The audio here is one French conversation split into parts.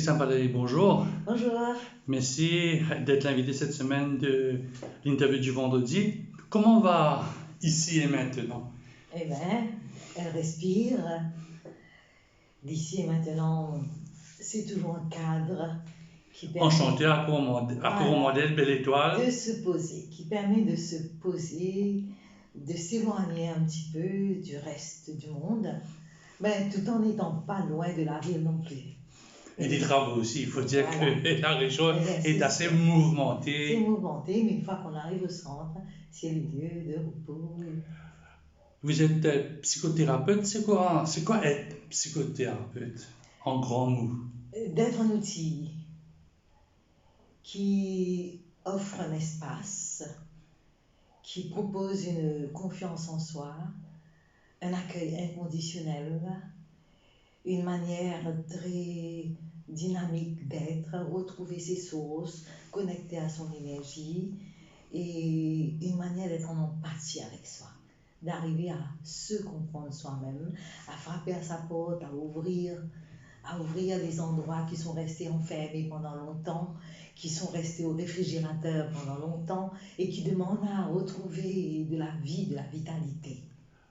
Christian Valéry, bonjour. Bonjour. Merci d'être l'invité cette semaine de l'interview du vendredi. Comment on va ici et maintenant? Eh bien, elle respire. D'ici et maintenant, c'est toujours un cadre qui permet Enchanté, à Modèle, Belle Étoile. de se poser, qui permet de se poser, de s'éloigner un petit peu du reste du monde, mais tout en n'étant pas loin de la ville non plus. Et des travaux aussi. Il faut dire Voilà. que la région Eh bien, est c'est assez sûr. mouvementée. C'est mouvementé, mais une fois qu'on arrive au centre, c'est le lieu de repos. Vous êtes psychothérapeute. C'est quoi être psychothérapeute en grand mot? D'être un outil qui offre un espace, qui propose une confiance en soi, un accueil inconditionnel, une manière très dynamique d'être, retrouver ses sources, connecter à son énergie et une manière d'être en empathie avec soi, d'arriver à se comprendre soi-même, à frapper à sa porte, à ouvrir des endroits qui sont restés enfermés pendant longtemps, qui sont restés au réfrigérateur pendant longtemps et qui demandent à retrouver de la vie, de la vitalité.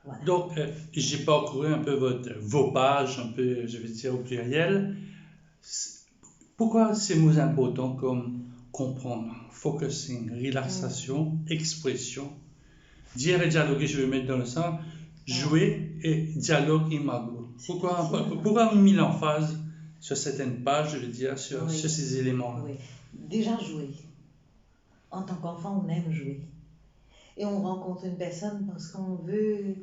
Voilà. Donc, j'ai parcouru un peu vos pages, un peu, je vais dire au pluriel. Pourquoi ces mots importants comme comprendre, focusing, relaxation, expression, dire et dialoguer, je vais mettre dans le sens, jouer et dialogue imago. Pourquoi mis l'emphase sur certaines pages, je veux dire, sur ces éléments-là? Oui. Déjà jouer. En tant qu'enfant, on aime jouer. Et on rencontre une personne parce qu'on veut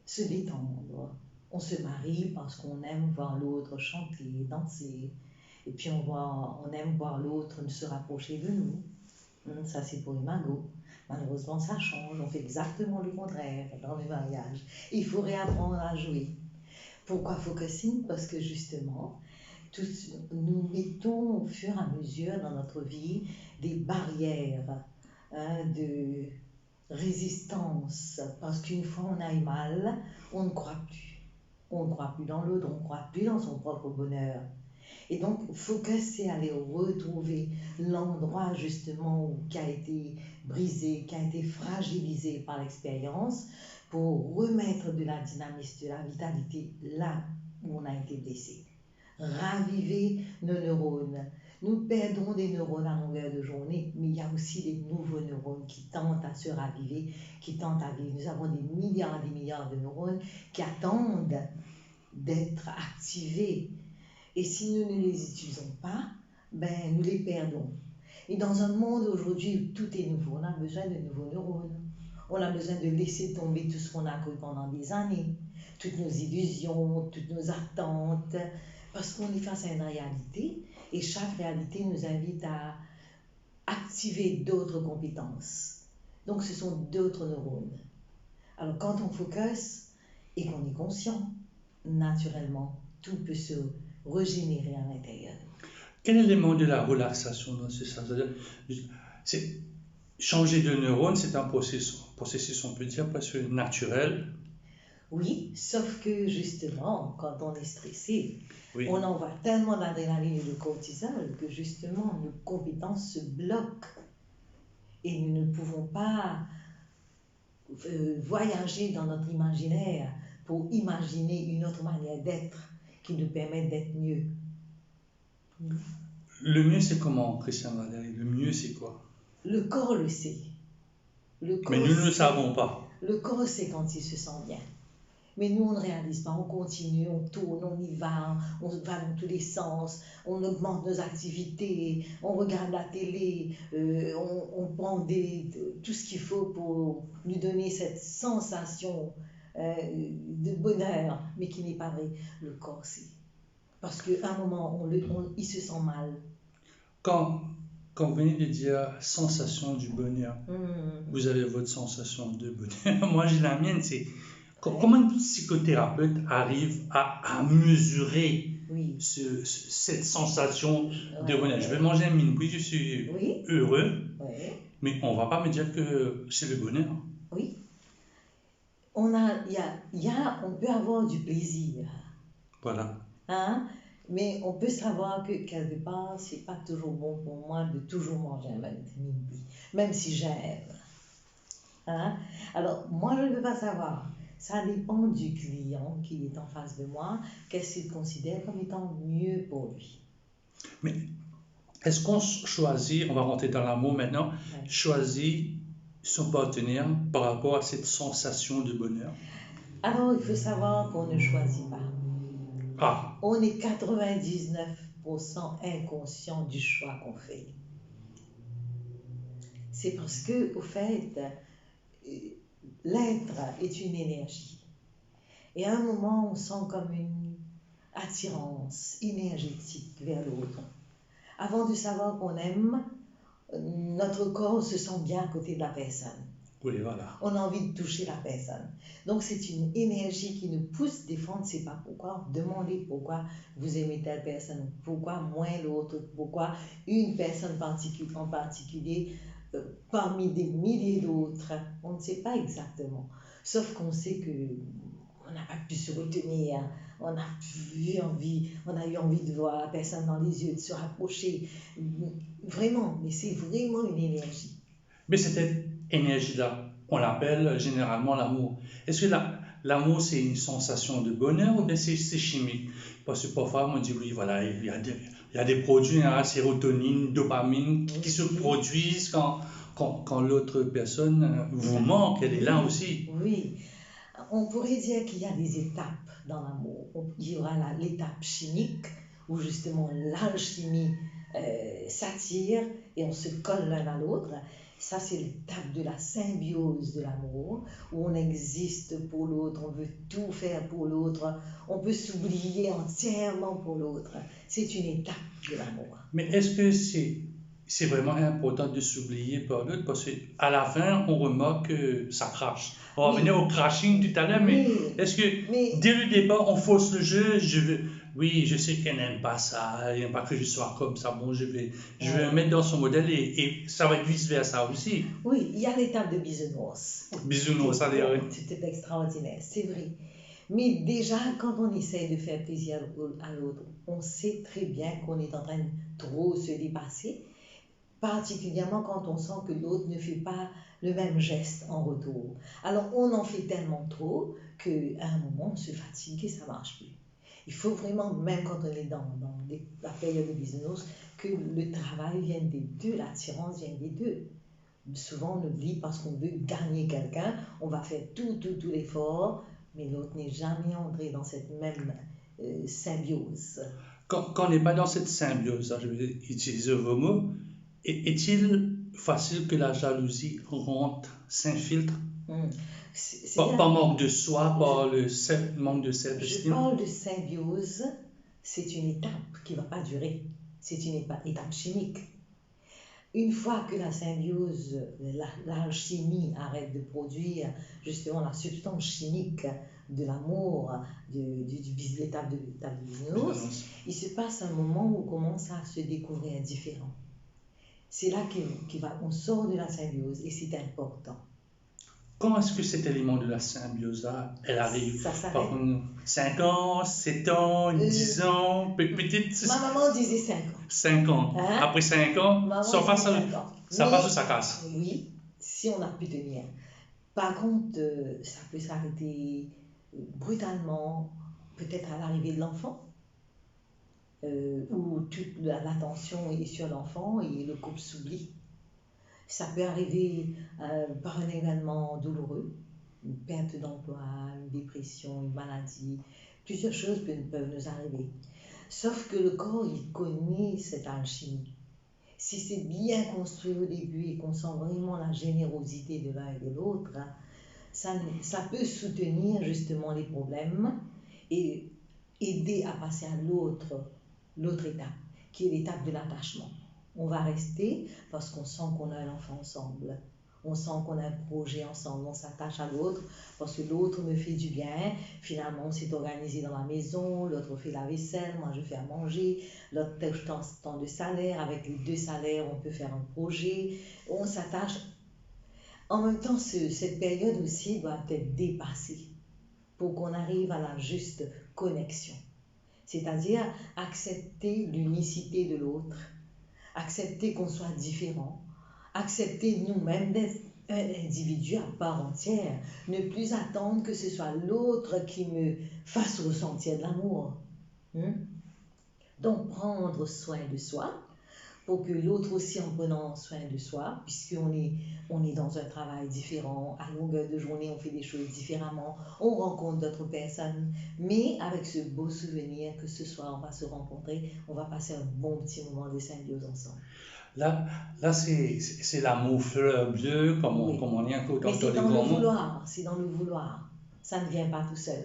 se détendre. On se marie parce qu'on aime voir l'autre chanter, danser. Et puis on aime voir l'autre se rapprocher de nous. Ça, c'est pour imago. Malheureusement, ça change. On fait exactement le contraire dans les mariages. Il faut réapprendre à jouer. Pourquoi focusing? Parce que justement, nous mettons au fur et à mesure dans notre vie des barrières de résistance. Parce qu'une fois on a eu mal, on ne croit plus. On ne croit plus dans l'autre, on ne croit plus dans son propre bonheur. Et donc, focus, c'est aller retrouver l'endroit justement qui a été brisé, qui a été fragilisé par l'expérience pour remettre de la dynamisme, de la vitalité là où on a été blessé. Raviver nos neurones. Nous perdons des neurones à longueur de journée, mais il y a aussi des nouveaux neurones qui tentent à se raviver, qui tentent à vivre. Nous avons des milliards de neurones qui attendent d'être activés. Et si nous ne les utilisons pas, ben, nous les perdons. Et dans un monde aujourd'hui où tout est nouveau, on a besoin de nouveaux neurones. On a besoin de laisser tomber tout ce qu'on a cru pendant des années, toutes nos illusions, toutes nos attentes, parce qu'on est face à une réalité et chaque réalité nous invite à activer d'autres compétences. Donc ce sont d'autres neurones. Alors quand on focus et qu'on est conscient, naturellement, tout peut se régénérer à l'intérieur. Quel élément de la relaxation dans ce sens? C'est changer de neurones, c'est un processus, on peut dire, presque naturel. Oui, sauf que justement, quand on est stressé, Oui. on envoie tellement d'adrénaline et de cortisol que justement nos compétences se bloquent et nous ne pouvons pas voyager dans notre imaginaire pour imaginer une autre manière d'être qui nous permette d'être mieux. Le mieux, c'est comment, Christian Valéry? Le mieux, c'est quoi? Le corps le sait. Mais nous ne le savons pas. Le corps sait quand il se sent bien. Mais nous, on ne réalise pas, on continue, on tourne, on y va, on va dans tous les sens, on augmente nos activités, on regarde la télé, on prend tout ce qu'il faut pour nous donner cette sensation de bonheur, mais qui n'est pas vrai. Le corps, c'est. Parce qu'à un moment, il se sent mal. Quand vous venez de dire sensation du bonheur, vous avez votre sensation de bonheur. Moi, j'ai la mienne, c'est comment un psychothérapeute arrive à mesurer cette sensation de bonheur. Je vais manger un mini-puis, je suis heureux, mais on ne va pas me dire que c'est le bonheur. Oui. On peut avoir du plaisir. Voilà. Hein? Mais on peut savoir que quelque part, c'est pas toujours bon pour moi de toujours manger un midi, même si j'aime. Hein? Alors, moi, je ne peux pas savoir. Ça dépend du client qui est en face de moi, qu'est-ce qu'il considère comme étant mieux pour lui. Mais est-ce qu'on choisit, on va rentrer dans l'amour maintenant, Ouais. choisit son partenaire par rapport à cette sensation de bonheur? Alors, il faut savoir qu'on ne choisit pas. Ah, On est 99% inconscient du choix qu'on fait. C'est parce que, au fait, l'être est une énergie. Et à un moment, on sent comme une attirance énergétique vers l'autre. Avant de savoir qu'on aime, notre corps se sent bien à côté de la personne. oui, voilà. On a envie de toucher la personne. Donc c'est une énergie qui nous pousse des fois, on ne sait pas pourquoi. Demandez pourquoi vous aimez telle personne, pourquoi moins l'autre, pourquoi une personne en particulier parmi des milliers d'autres. On ne sait pas exactement. Sauf qu'on sait que on n'a pas pu se retenir, on a eu envie de voir la personne dans les yeux, de se rapprocher. Vraiment, mais c'est vraiment une énergie. Mais cette énergie-là, on l'appelle généralement l'amour. Est-ce que l'amour, c'est une sensation de bonheur ou bien c'est chimique? Parce que parfois, on dit, oui, voilà, il y a des produits, hein, sérotonine, dopamine, qui se produisent quand l'autre personne vous manque, elle est là aussi. Oui, on pourrait dire qu'il y a des étapes dans l'amour. Il y aura l'étape chimique, où justement l'alchimie s'attire et on se colle l'un à l'autre. Ça, c'est l'étape de la symbiose de l'amour, où on existe pour l'autre, on veut tout faire pour l'autre, on peut s'oublier entièrement pour l'autre. C'est une étape de l'amour. Mais est-ce que c'est vraiment important de s'oublier par l'autre? Parce qu'à la fin, on remarque que ça crache. On va revenir au crashing tout à l'heure, mais est-ce que dès le départ, on force le jeu? Oui, je sais qu'elle n'aime pas ça, elle n'aime pas que je sois comme ça. Bon, je vais me mettre dans son modèle et ça va être vice-versa aussi. Oui, il y a l'étape de bisounours. Bisounours, allez, oui. C'était extraordinaire, c'est vrai. Mais déjà, quand on essaie de faire plaisir à l'autre, on sait très bien qu'on est en train de trop se dépasser, particulièrement quand on sent que l'autre ne fait pas le même geste en retour. Alors, on en fait tellement trop qu'à un moment, on se fatigue et ça ne marche plus. Il faut vraiment, même quand on est dans la période de bisounours, que le travail vienne des deux, l'attirance vienne des deux. Souvent, on oublie parce qu'on veut gagner quelqu'un, on va faire tout l'effort, mais l'autre n'est jamais entré dans cette même symbiose. Quand on n'est pas dans cette symbiose, je vais utiliser vos mots, est-il facile que la jalousie rentre, s'infiltre par manque de soi, par le manque de self-esteem? Je parle de symbiose, c'est une étape qui ne va pas durer, c'est une étape chimique. Une fois que la symbiose, l'alchimie arrête de produire justement la substance chimique de l'amour, de l'étape de bisounours, il se passe un moment où on commence à se découvrir différent. C'est là qu'on sort de la symbiose et c'est important. Comment est-ce que cet élément de la symbiose-là, elle arrive? Ça s'arrête. 5 ans, 7 ans, 10 ans, peut-être... Ma maman disait 5 ans. 5 ans. Hein? Après 5 ans, ça passe ou ça casse? Oui, si on a pu tenir. Par contre, ça peut s'arrêter brutalement, peut-être à l'arrivée de l'enfant, où toute l'attention est sur l'enfant et le couple s'oublie. Ça peut arriver par un événement douloureux, une perte d'emploi, une dépression, une maladie. Plusieurs choses peuvent nous arriver. Sauf que le corps, il connaît cette alchimie. Si c'est bien construit au début et qu'on sent vraiment la générosité de l'un et de l'autre, ça peut soutenir justement les problèmes et aider à passer à l'autre étape, qui est l'étape de l'attachement. On va rester parce qu'on sent qu'on a un enfant ensemble. On sent qu'on a un projet ensemble, on s'attache à l'autre parce que l'autre me fait du bien. Finalement, on s'est organisé dans la maison, l'autre fait la vaisselle, moi je fais à manger, l'autre touche tant de salaire. Avec les 2 salaires, on peut faire un projet. On s'attache. En même temps, cette période aussi doit être dépassée pour qu'on arrive à la juste connexion. C'est-à-dire accepter l'unicité de l'autre, accepter qu'on soit différent, accepter nous-mêmes d'être un individu à part entière, ne plus attendre que ce soit l'autre qui me fasse ressentir de l'amour. Donc prendre soin de soi, pour que l'autre aussi en prenant soin de soi, puisqu'on est dans un travail différent, à longueur de journée on fait des choses différemment, on rencontre d'autres personnes, mais avec ce beau souvenir que ce soir on va se rencontrer, on va passer un bon petit moment de symbiose ensemble. Là c'est l'amour fleur bleue, comme on dit encore mais dans c'est les dans grands le mots. vouloir, c'est dans le vouloir, ça ne vient pas tout seul.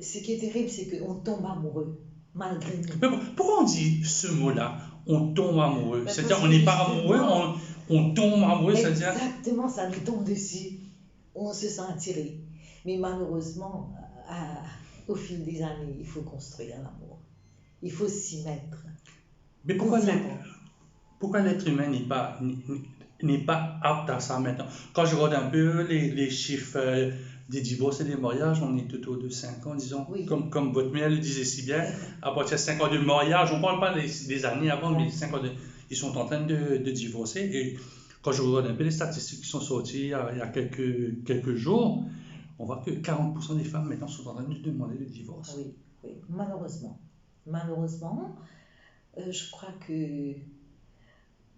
Ce qui est terrible, c'est qu'on tombe amoureux, malgré nous. Mais pourquoi on dit ce mot-là, on tombe amoureux? Ben, C'est-à-dire on n'est pas amoureux, on tombe amoureux, c'est-à-dire... Exactement, ça nous tombe dessus, on se sent attiré. Mais malheureusement, au fil des années, il faut construire l'amour, il faut s'y mettre. Mais pourquoi l'être humain n'est pas apte à ça maintenant? Quand je regarde un peu les chiffres des divorces et des mariages, on est autour de 5 ans, disons, Oui. comme votre mère le disait si bien, à partir de 5 ans de mariage, on ne parle pas des années avant, mais 5 ans ils sont en train de divorcer. Et quand je regarde un peu les statistiques qui sont sorties il y a quelques jours, on voit que 40% des femmes maintenant sont en train de demander le divorce. Oui, malheureusement. Malheureusement, je crois que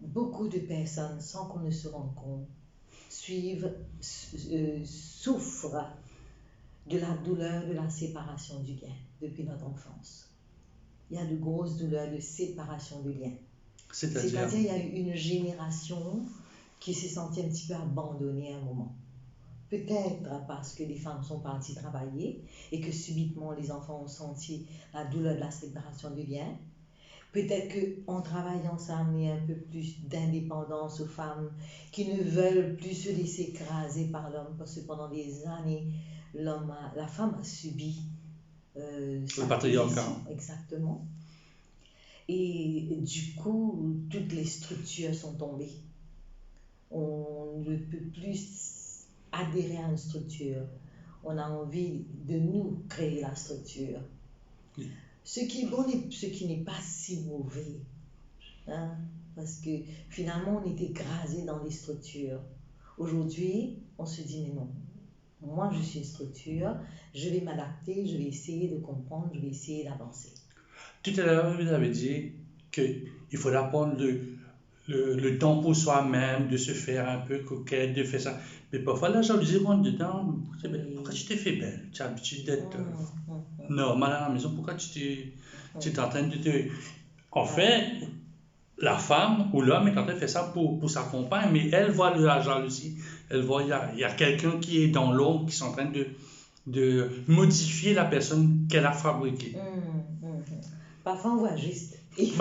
beaucoup de personnes, sans qu'on ne se rende compte, souffrent de la douleur de la séparation du lien depuis notre enfance. Il y a de grosses douleurs de séparation du lien. C'est-à-dire il y a eu une génération qui s'est sentie un petit peu abandonnée à un moment. Peut-être parce que les femmes sont parties travailler et que subitement les enfants ont senti la douleur de la séparation du lien. Peut-être qu'en travaillant, ça a amené un peu plus d'indépendance aux femmes qui ne veulent plus se laisser écraser par l'homme, parce que pendant des années, la femme a subi le patriarcat. Exactement. Et du coup, toutes les structures sont tombées. On ne peut plus adhérer à une structure. On a envie de nous créer la structure. Oui. Ce qui est bon et ce qui n'est pas si mauvais. Parce que finalement, on est écrasé dans les structures. Aujourd'hui, on se dit, mais non, moi je suis une structure, je vais m'adapter, je vais essayer de comprendre, je vais essayer d'avancer. Tout à l'heure, vous avez dit qu'il faut apprendre le temps pour soi-même, de se faire un peu coquette, de faire ça. Mais parfois, la jalousie rentre dedans. Pourquoi tu t'es fait belle? Tu as l'habitude d'être normale à la maison. Pourquoi tu es en train de te... En fait, la femme ou l'homme est en train de faire ça pour sa compagne, mais elle voit la jalousie. Elle voit il y a quelqu'un qui est dans l'ombre, qui est en train de modifier la personne qu'elle a fabriquée. Parfois, on voit juste. Il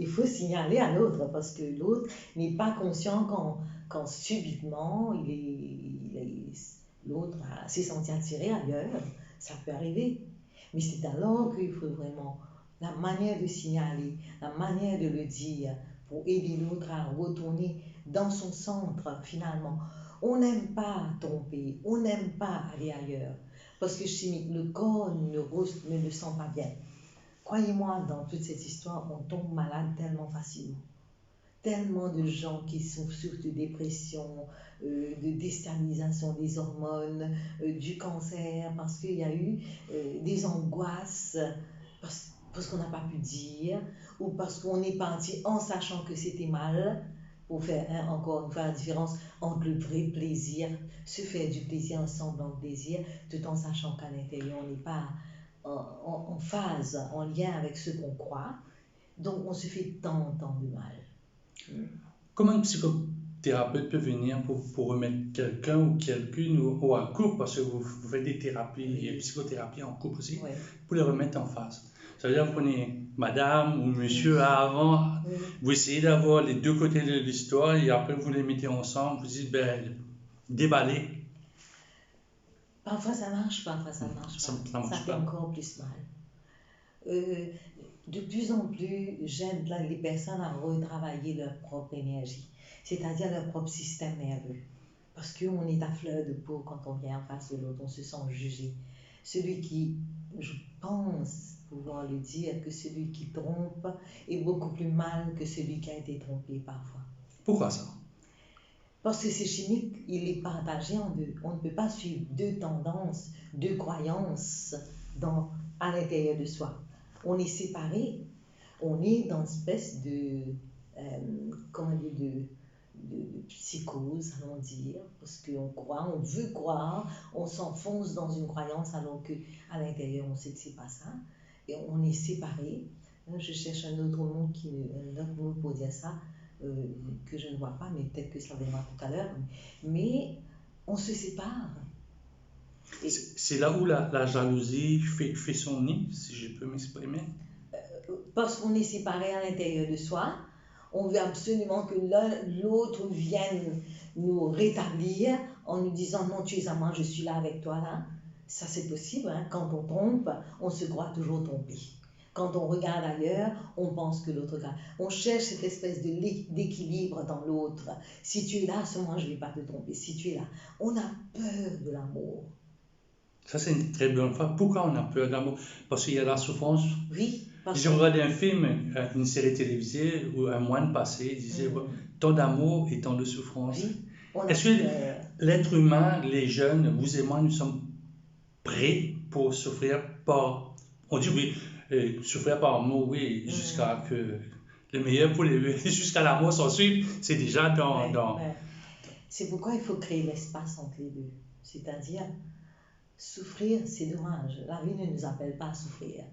faut signaler à l'autre, parce que l'autre n'est pas conscient quand subitement l'autre s'est senti attiré ailleurs. Ça peut arriver. Mais c'est alors qu'il faut vraiment la manière de signaler, la manière de le dire pour aider l'autre à retourner dans son centre finalement. On n'aime pas tromper, on n'aime pas aller ailleurs. Parce que le corps ne le sent pas bien. Croyez-moi, dans toute cette histoire, on tombe malade tellement facilement. Tellement de gens qui souffrent de dépression, de déstabilisation des hormones, du cancer, parce qu'il y a eu des angoisses, parce qu'on n'a pas pu dire, ou parce qu'on est parti en sachant que c'était mal, pour faire encore une fois la différence entre le vrai plaisir, se faire du plaisir en semblant de plaisir, tout en sachant qu'à l'intérieur on n'est pas en phase, en lien avec ce qu'on croit, donc on se fait tant de mal. Comment un psychothérapeute peut venir pour remettre quelqu'un ou quelqu'une ou un couple, parce que vous faites des thérapies et psychothérapies en couple aussi, pour les remettre en phase? Ça veut dire que vous prenez madame ou monsieur avant, vous essayez d'avoir les deux côtés de l'histoire et après vous les mettez ensemble, vous dites, déballez. Parfois ça marche, parfois ça marche pas. Ça fait encore plus mal. De plus en plus, j'aide les personnes à retravailler leur propre énergie, c'est-à-dire leur propre système nerveux. Parce qu'on est à fleur de peau quand on vient en face de l'autre, on se sent jugé. Celui qui, je pense pouvoir le dire, que celui qui trompe est beaucoup plus mal que celui qui a été trompé parfois. Pourquoi ça? Parce que c'est chimique, il est partagé en deux. On ne peut pas suivre deux tendances, deux croyances à l'intérieur de soi. On est séparés, on est dans une espèce de psychose, allons dire, parce qu'on croit, on veut croire, on s'enfonce dans une croyance alors qu'à l'intérieur on sait que c'est pas ça, et on est séparés. Je cherche un autre mot pour dire ça, que je ne vois pas, mais peut-être que ça viendra tout à l'heure, mais on se sépare. C'est là où la jalousie fait son nid, si je peux m'exprimer. Parce qu'on est séparés à l'intérieur de soi, on veut absolument que l'autre vienne nous rétablir en nous disant non, tu es à moi, je suis là avec toi là. Ça c'est possible, hein? Quand on trompe, on se croit toujours trompé. Quand on regarde ailleurs, on pense que l'autre regarde. On cherche cette espèce d'équilibre dans l'autre. Si tu es là, à ce moment, je ne vais pas te tromper. Si tu es là, on a peur de l'amour. Ça, c'est une très bonne fois. Pourquoi on a peur de l'amour? Parce qu'il y a la souffrance. Oui. J'ai regardé un film, une série télévisée, où un moine passé disait tant d'amour et tant de souffrance. Oui. Est-ce que l'être humain, les jeunes, vous et moi, nous sommes prêts pour souffrir par... On dit oui, souffrir par amour, oui, jusqu'à que le meilleur pour jusqu'à la mort s'en suive, c'est déjà dans... C'est pourquoi il faut créer l'espace entre les deux. C'est-à-dire, souffrir, c'est dommage. La vie ne nous appelle pas à souffrir.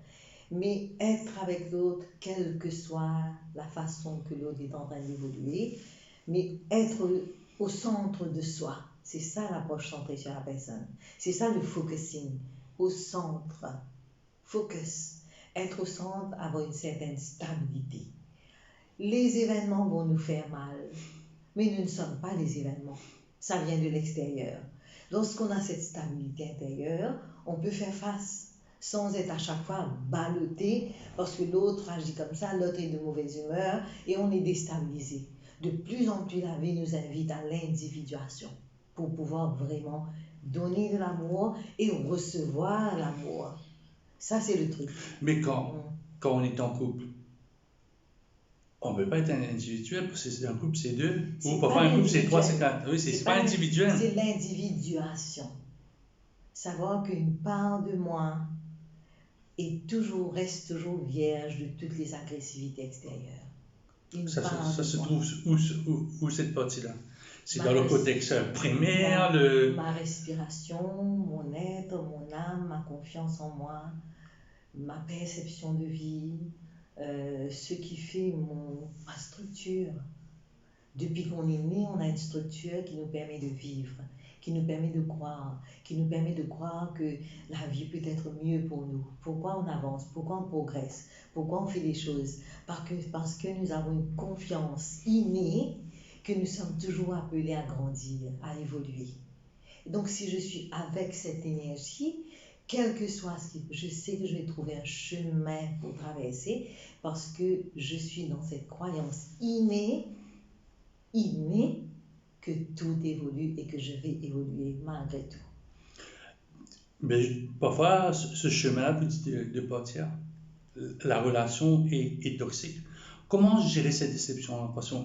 Mais être avec l'autre, quelle que soit la façon que l'autre est en train d'évoluer, mais être au centre de soi. C'est ça l'approche centrée sur la personne. C'est ça le focusing, au centre. Focus. Être au centre, avoir une certaine stabilité. Les événements vont nous faire mal, mais nous ne sommes pas les événements. Ça vient de l'extérieur. Lorsqu'on a cette stabilité intérieure, on peut faire face sans être à chaque fois ballotté parce que l'autre agit comme ça, l'autre est de mauvaise humeur et on est déstabilisé. De plus en plus, la vie nous invite à l'individuation pour pouvoir vraiment donner de l'amour et recevoir l'amour. Ça, c'est le truc. Mais quand on est en couple, on ne peut pas être individuel parce que c'est un couple, c'est deux. Ou parfois un couple, c'est trois, c'est quatre. Oui, c'est pas individuel. C'est l'individuation. Savoir qu'une part de moi reste toujours vierge de toutes les agressivités extérieures. Ça se trouve où cette partie-là? C'est dans le contexte primaire, ma respiration, mon être, mon âme, ma confiance en moi, ma perception de vie, ce qui fait ma structure. Depuis qu'on est né, on a une structure qui nous permet de vivre, qui nous permet de croire, que la vie peut être mieux pour nous. Pourquoi on avance, pourquoi on progresse, pourquoi on fait des choses? Parce que nous avons une confiance innée que nous sommes toujours appelés à grandir, à évoluer. Donc si je suis avec cette énergie, quel que soit ce qui... Je sais que je vais trouver un chemin pour traverser parce que je suis dans cette croyance innée que tout évolue et que je vais évoluer malgré tout. Mais parfois, ce chemin de partir, la relation est toxique. Comment gérer cette déception? Parce que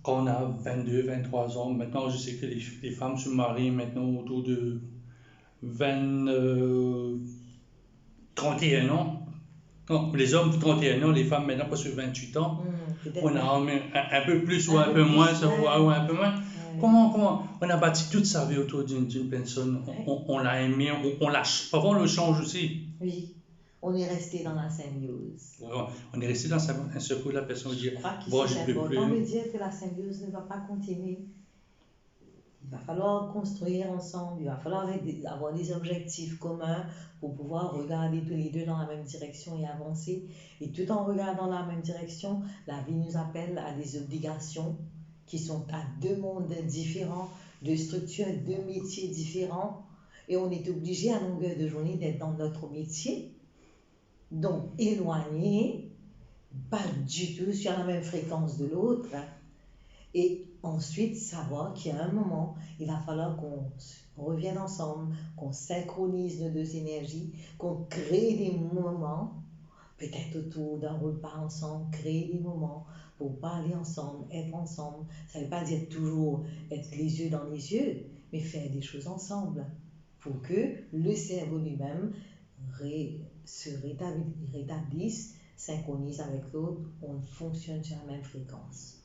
quand on a 22, 23 ans, maintenant je sais que les femmes se marient maintenant autour de 31 ans. Non, les hommes 31 ans, les femmes maintenant presque 28 ans. On a un peu plus ou un peu moins, ou un peu moins. Comment on a bâti toute sa vie autour d'une personne, on l'a aimé, on lâche. Parfois on le change aussi. Oui, on est resté dans la symbiose. On est resté dans un seul coup, la personne veut dire, bon, je peux plus. On veut dire que la symbiose ne va pas continuer. Il va falloir construire ensemble, il va falloir avoir des objectifs communs pour pouvoir regarder tous les deux dans la même direction et avancer. Et tout en regardant dans la même direction, la vie nous appelle à des obligations qui sont à deux mondes différents, deux structures, deux métiers différents. Et on est obligé à longueur de journée d'être dans notre métier, donc éloigné, pas du tout sur la même fréquence de l'autre. Et ensuite savoir qu'il y a un moment, il va falloir qu'on revienne ensemble, qu'on synchronise nos deux énergies, qu'on crée des moments, peut-être autour d'un repas ensemble, créer des moments pour parler ensemble, être ensemble. Ça ne veut pas dire toujours être les yeux dans les yeux, mais faire des choses ensemble pour que le cerveau lui-même se rétablisse, synchronise avec l'autre, on fonctionne sur la même fréquence.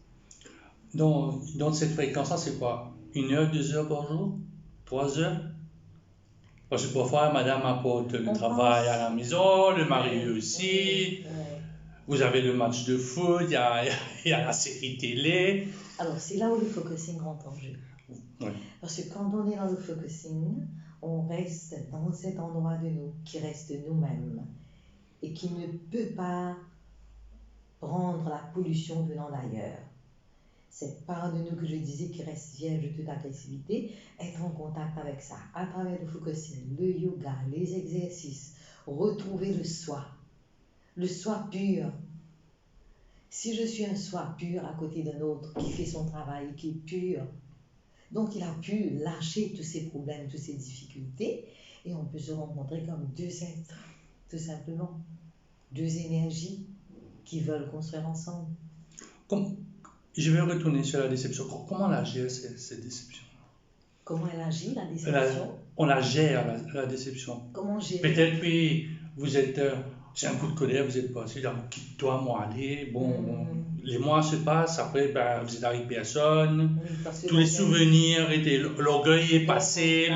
Donc cette fréquence-là, c'est quoi? 1 heure, 2 heures par jour? 3 heures? Parce que parfois, madame apporte le travail à la maison, le mari aussi. Vous avez le match de foot, il y a la série télé. Alors, c'est là où le focusing rentre en jeu. Ouais. Parce que quand on est dans le focusing, on reste dans cet endroit de nous qui reste nous-mêmes et qui ne peut pas prendre la pollution venant d'ailleurs. Cette part de nous que je disais qui reste vierge de toute agressivité, être en contact avec ça, à travers le focusing, le yoga, les exercices, retrouver le soi pur. Si je suis un soi pur à côté d'un autre qui fait son travail, qui est pur, donc il a pu lâcher tous ses problèmes, toutes ses difficultés, et on peut se rencontrer comme deux êtres, tout simplement, deux énergies qui veulent construire ensemble. Je vais retourner sur la déception. Comment on la gère, cette déception? Comment elle agit, la déception? On la gère, la déception. Comment gérer? Peut-être puis vous êtes, c'est un coup de colère, vous êtes passé, quitte-toi, moi aller. Bon, les mois se passent, après vous êtes avec personne. Oui, tous les souvenirs étaient, l'orgueil est passé,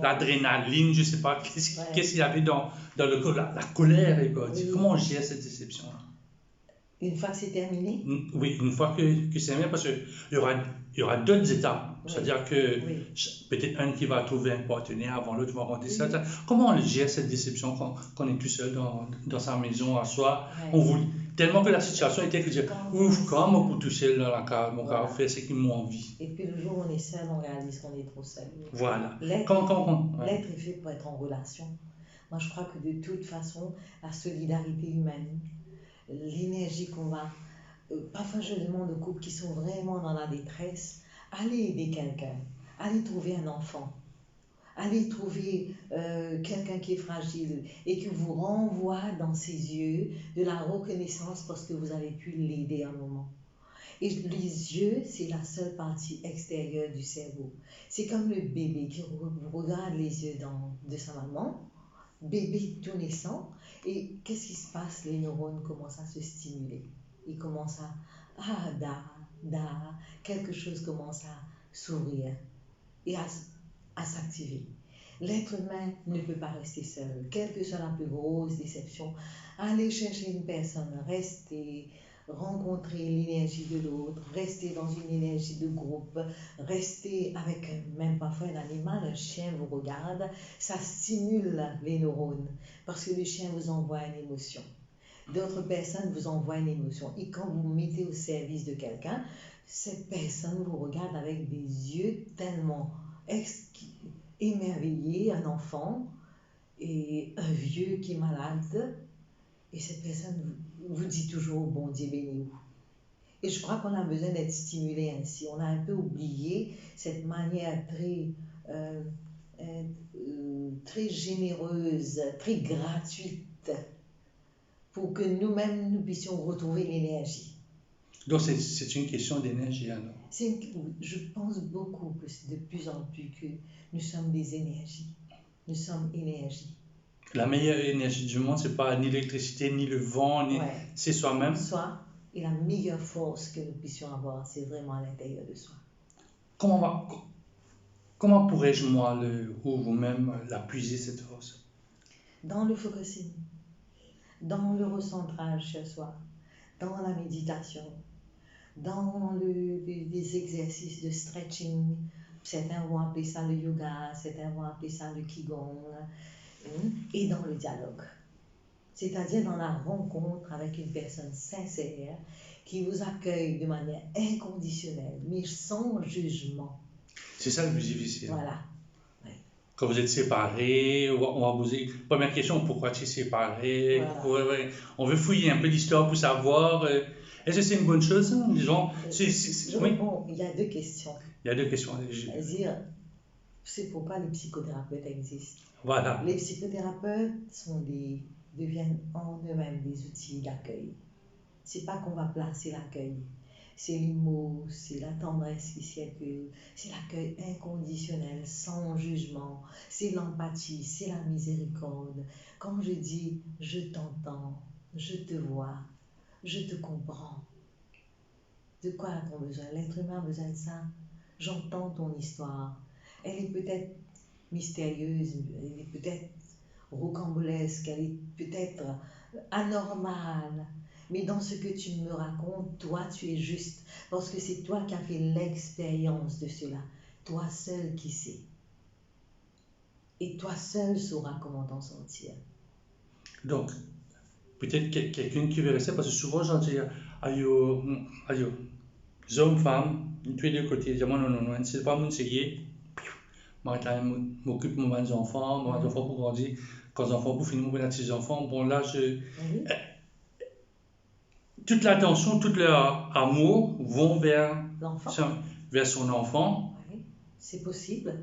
l'adrénaline, je ne sais pas, qu'est-ce qu'il y avait dans le corps, la colère est partie. Oui. Comment on gère cette déception-là? Une fois que c'est terminé? Oui, une fois que c'est terminé, parce qu'il y aura d'autres étapes. Oui. C'est-à-dire que peut-être un qui va trouver un partenaire avant l'autre va raconter ça. Comment on gère cette déception quand on est tout seul dans sa maison à soi? Tellement que la situation était que je dis, ouf, comment on peut tout seul dans la cave, mon gars, faire ce qui m'a envie. Et puis le jour où on est seul, on réalise qu'on est trop seul. Voilà. L'être est fait pour être en relation. Moi, je crois que de toute façon, la solidarité humaine, l'énergie qu'on va... parfois, je demande aux couples qui sont vraiment dans la détresse, allez aider quelqu'un, allez trouver un enfant, allez trouver quelqu'un qui est fragile et qui vous renvoie dans ses yeux de la reconnaissance parce que vous avez pu l'aider un moment. Et les yeux, c'est la seule partie extérieure du cerveau. C'est comme le bébé qui regarde les yeux de sa maman, bébé tout naissant, et qu'est-ce qui se passe? Les neurones commencent à se stimuler. Ils commencent quelque chose commence à s'ouvrir et à s'activer. L'être humain ne peut pas rester seul, quelle que soit la plus grosse déception. Aller chercher une personne, rester, rencontrer l'énergie de l'autre, rester dans une énergie de groupe, rester avec même parfois un animal, un chien vous regarde, ça stimule les neurones parce que le chien vous envoie une émotion. D'autres personnes vous envoient une émotion. Et quand vous vous mettez au service de quelqu'un, cette personne vous regarde avec des yeux tellement émerveillés, un enfant et un vieux qui est malade. Et cette personne vous dit toujours « Bon Dieu bénis-vous ». Et je crois qu'on a besoin d'être stimulé ainsi. On a un peu oublié cette manière très généreuse, très gratuite pour que nous-mêmes, nous puissions retrouver l'énergie. Donc, c'est une question d'énergie, alors? Je pense beaucoup que de plus en plus que nous sommes des énergies. Nous sommes énergie. La meilleure énergie du monde, ce n'est pas ni l'électricité, ni le vent, c'est soi-même. Soi, et la meilleure force que nous puissions avoir, c'est vraiment à l'intérieur de soi. Comment pourrais-je, moi, ou vous-même, la puiser, cette force? Dans le focusing, dans le recentrage sur soi, dans la méditation, dans des exercices de stretching. Certains vont appeler ça le yoga, certains vont appeler ça le qigong, et dans le dialogue. C'est-à-dire dans la rencontre avec une personne sincère qui vous accueille de manière inconditionnelle, mais sans jugement. C'est ça le plus difficile. Voilà. Quand vous êtes séparés, on va vous poser première question, pourquoi tu es séparé? Voilà. On veut fouiller un peu l'histoire pour savoir. Est-ce que c'est une bonne chose, ça? Les gens, Je oui, réponds, il y a deux questions. il y a deux questions. C'est-à-dire, c'est pourquoi les psychothérapeutes existent. Voilà. Les psychothérapeutes deviennent en eux-mêmes des outils d'accueil. C'est pas qu'on va placer l'accueil. C'est les mots, c'est la tendresse qui circule, c'est l'accueil inconditionnel, sans jugement, c'est l'empathie, c'est la miséricorde. Quand je dis je t'entends, je te vois, je te comprends, de quoi a-t-on besoin? L'être humain a besoin de ça. J'entends ton histoire. Elle est peut-être mystérieuse, elle est peut-être rocambolesque, elle est peut-être anormale. Mais dans ce que tu me racontes, toi, tu es juste. Parce que c'est toi qui as fait l'expérience de cela. Toi seul qui sais. Et toi seul sauras comment t'en sortir. Donc, peut-être quelqu'un qui veut rester, parce que souvent j'en dis, aïe, hommes, femmes, tous les deux côtés, je dis, non, c'est pas mon séguier. Moi, je m'occupe de mes enfants pour grandir. Quand les enfants bouffent, ils m'ouvrent les petits enfants. Bon, là, Oui, toute l'attention, tout leur amour vont l'enfant. vers son enfant, Oui, c'est possible.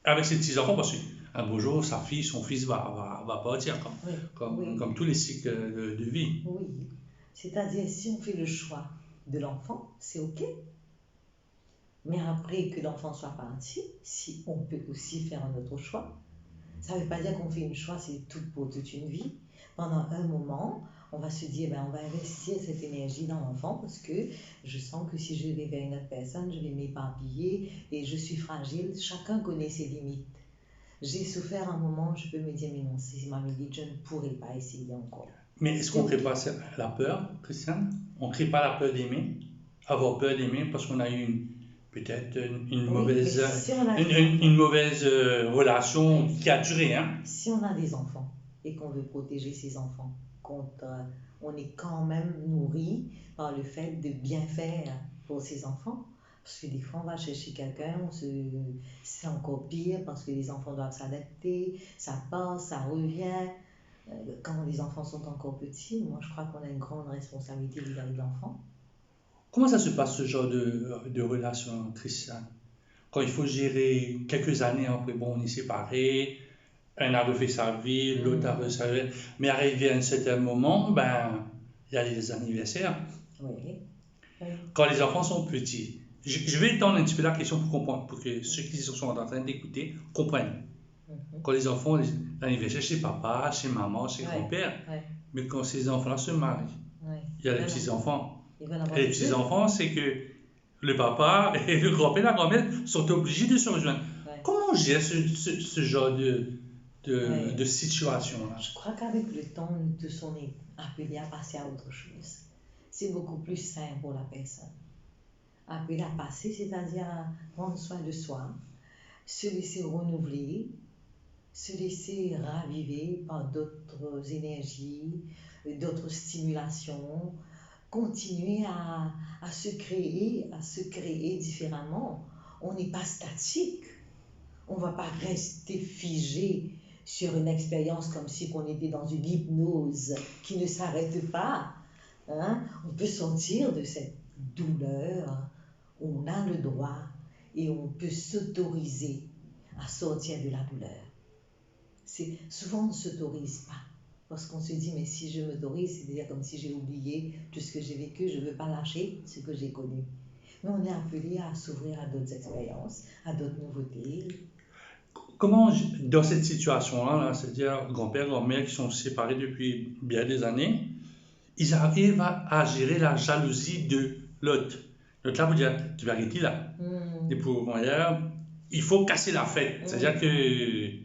avec ses petits-enfants, parce qu'un beau jour, sa fille, son fils va partir, Oui, oui. comme tous les cycles de vie. Oui. C'est-à-dire, si on fait le choix de l'enfant, c'est OK. Mais après que l'enfant soit parti, si on peut aussi faire un autre choix, ça ne veut pas dire qu'on fait un choix, c'est tout pour toute une vie. Pendant un moment, on va se dire, ben, on va investir cette énergie dans l'enfant parce que je sens que si je vais vers une autre personne, je vais m'éparpiller et je suis fragile. Chacun connaît ses limites. J'ai souffert un moment, je peux me dire, mais non, c'est ma limite, je ne pourrai pas essayer encore. Mais est-ce qu'on ne crée pas la peur, Christiane? On ne crée pas la peur d'aimer? Avoir peur d'aimer parce qu'on a eu peut-être une mauvaise, si on a une mauvaise relation qui a duré, hein? Si on a des enfants et qu'on veut protéger ses enfants contre, on est quand même nourri par le fait de bien faire pour ses enfants. Parce que des fois, on va chercher quelqu'un, c'est encore pire parce que les enfants doivent s'adapter, ça passe, ça revient. Quand les enfants sont encore petits, moi je crois qu'on a une grande responsabilité vis-à-vis de l'enfant. Comment ça se passe ce genre de relation, Christiane? Quand il faut gérer quelques années après, bon, on est séparés, un a refait sa vie, l'autre a refait sa vie, mais arrivé à un certain moment, ben, il y a les anniversaires. Oui. Oui. Quand les enfants sont petits, je vais étendre un petit peu la question pour comprendre, pour que ceux qui sont en train d'écouter comprennent. Quand les enfants, l'anniversaire chez papa, chez maman, chez grand-père, mais quand ces enfants-là se marient, il y a les petits-enfants. Et les petits-enfants, c'est que le papa et le grand-père et la grand-mère sont obligés de se rejoindre. Comment on gère ce genre de situation-là? Je crois qu'avec le temps, nous tous on est appelés à passer à autre chose. C'est beaucoup plus simple pour la personne. Appelé à passer, c'est-à-dire à prendre soin de soi, se laisser renouveler, se laisser raviver par d'autres énergies, d'autres stimulations, continuer à se créer différemment. On n'est pas statique. On ne va pas rester figé sur une expérience comme si on était dans une hypnose qui ne s'arrête pas. Hein? On peut sortir de cette douleur. On a le droit et on peut s'autoriser à sortir de la douleur. Souvent, on ne s'autorise pas. Parce qu'on se dit, mais si je m'autorise, c'est-à-dire comme si j'ai oublié tout ce que j'ai vécu, je ne veux pas lâcher ce que j'ai connu. Mais on est appelé à s'ouvrir à d'autres expériences, à d'autres nouveautés. Comment, dans cette situation-là, c'est-à-dire grand-père, grand-mère qui sont séparés depuis bien des années, ils arrivent à gérer la jalousie de l'autre. L'autre là, vous dire, tu vas arrêter là. Et pour moi, il faut casser la fête. C'est-à-dire que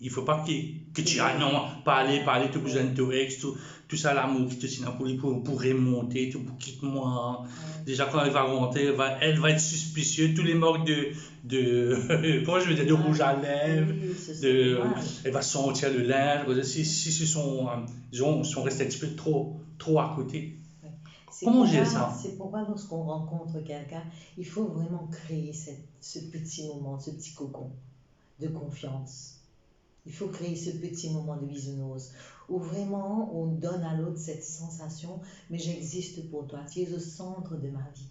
il ne faut pas que tu ailles, non, parler, tu as besoin de ton ex, tout ça, l'amour qui te tient pour remonter, pour quitter moi. Déjà, quand elle va remonter, elle va être suspicieuse, tous les moques comment je veux dire, de rouge à lèvres, elle va sentir le linge, si ce sont, disons, sont restés un petit peu trop à côté. Comment on gère ça? C'est pourquoi lorsqu'on rencontre quelqu'un, il faut vraiment créer ce petit moment, ce petit cocon de confiance. Il faut créer ce petit moment de bisounours où vraiment on donne à l'autre cette sensation, mais j'existe pour toi, tu es au centre de ma vie.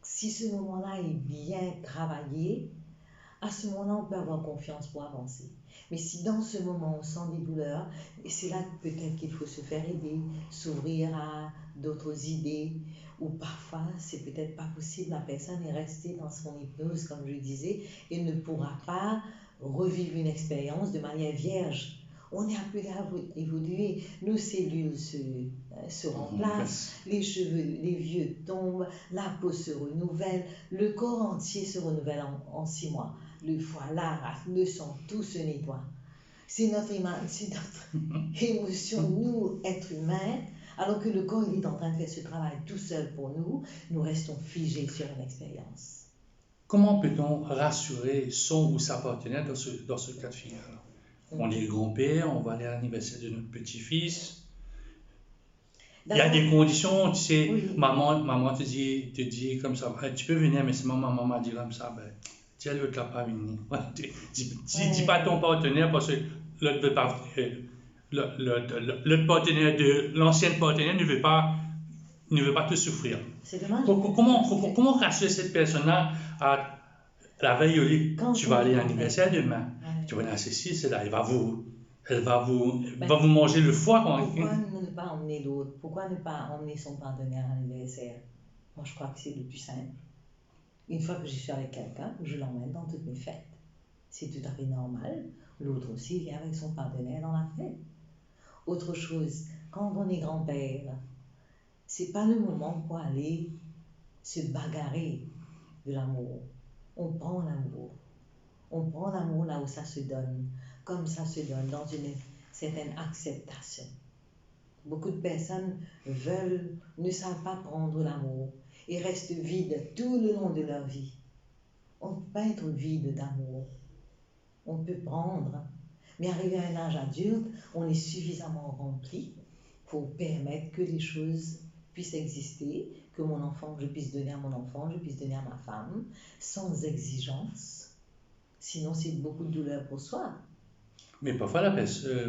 Si ce moment-là est bien travaillé, à ce moment-là, on peut avoir confiance pour avancer. Mais si dans ce moment, on sent des douleurs, et c'est là que peut-être qu'il faut se faire aider, s'ouvrir à d'autres idées, ou parfois, c'est peut-être pas possible, la personne est restée dans son hypnose, comme je disais, et ne pourra pas revivre une expérience de manière vierge. On est appelé à évoluer, nos cellules se remplacent, les cheveux, les vieux tombent, la peau se renouvelle, le corps entier se renouvelle en 6 mois. Le foie, la race, le sang, tout se nettoie. C'est notre émotion, nous, êtres humains, alors que le corps il est en train de faire ce travail tout seul pour nous, nous restons figés sur une expérience. Comment peut-on rassurer son ou sa partenaire dans ce cas de figure? On est le grand-père, on va aller à l'anniversaire de notre petit-fils. Il y a des conditions, tu sais, oui. maman te dit comme ça, tu peux venir, mais si ma maman m'a dit comme ça, ben, tiens, l'autre n'a pas venu. Dis pas à ton partenaire parce que l'autre veut pas, l'autre partenaire l'ancienne partenaire ne veut pas te souffrir. C'est dommage. Comment rassurer cette personne-là à la veille au lit? Tu vas aller à l'anniversaire demain, tu vas aller à ceci, c'est là, elle va vous manger le foie. Pourquoi ne pas emmener l'autre? Pourquoi ne pas emmener son partenaire à l'anniversaire? Moi, je crois que c'est le plus simple. Une fois que je suis avec quelqu'un, je l'emmène dans toutes mes fêtes. C'est tout à fait normal. L'autre aussi vient avec son partenaire dans la fête. Autre chose, quand on est grand-père, c'est pas le moment pour aller se bagarrer de l'amour. On prend l'amour. On prend l'amour là où ça se donne, comme ça se donne, dans une certaine acceptation. Beaucoup de personnes ne savent pas prendre l'amour et restent vides tout le long de leur vie. On ne peut pas être vide d'amour. On peut prendre, mais arrivé à un âge adulte, on est suffisamment rempli pour permettre que les choses puissent exister, que je puisse donner à mon enfant, je puisse donner à ma femme, sans exigence. Sinon, c'est beaucoup de douleur pour soi. Mais parfois,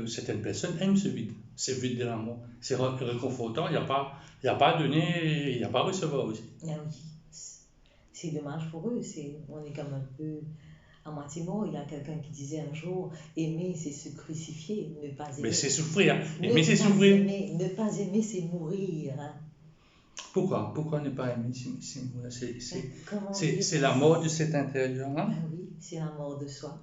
certaines personnes aiment ce vide de l'amour. C'est réconfortant, il n'y a pas à donner, il n'y a pas à recevoir aussi. Ah oui, c'est dommage pour eux, on est comme un peu à moitié mort. Il y a quelqu'un qui disait un jour, aimer c'est se crucifier, ne pas aimer. Mais c'est souffrir, aimer c'est souffrir. Ne pas aimer c'est mourir. Pourquoi ne pas aimer c'est mourir? C'est la mort de cet intérieur. Ah oui, c'est la mort de soi.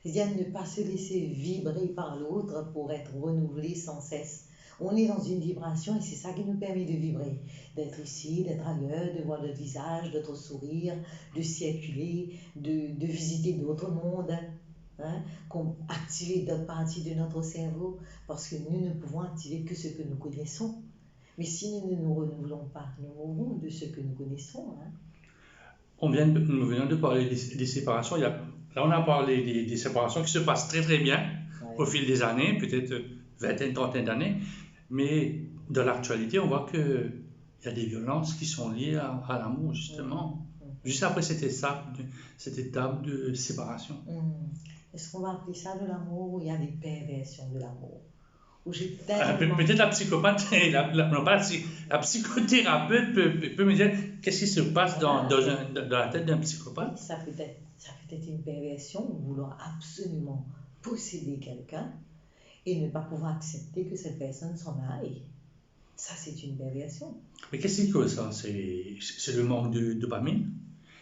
C'est-à-dire ne pas se laisser vibrer par l'autre pour être renouvelé sans cesse. On est dans une vibration et c'est ça qui nous permet de vibrer, d'être ici, d'être ailleurs, de voir d'autres visages, d'autres sourires, de circuler, de visiter d'autres mondes, activer d'autres parties de notre cerveau, parce que nous ne pouvons activer que ce que nous connaissons. Mais si nous ne nous renouvelons pas, nous mourrons de ce que nous connaissons. Nous venons de parler des séparations. Là, on a parlé des séparations qui se passent très très bien au fil des années, peut-être vingtaine, trentaine d'années. Mais dans l'actualité, on voit qu'il y a des violences qui sont liées à l'amour, justement. Juste après cette étape de séparation. Est-ce qu'on va appeler ça de l'amour ou il y a des perversions de l'amour? Peut-être la psychopathe, la psychothérapeute peut me dire qu'est-ce qui se passe dans la tête d'un psychopathe. Ça peut être une perversion, vouloir absolument posséder quelqu'un et ne pas pouvoir accepter que cette personne s'en aille. Ça, c'est une perversion. Mais qu'est-ce qui cause ça? C'est le manque de dopamine?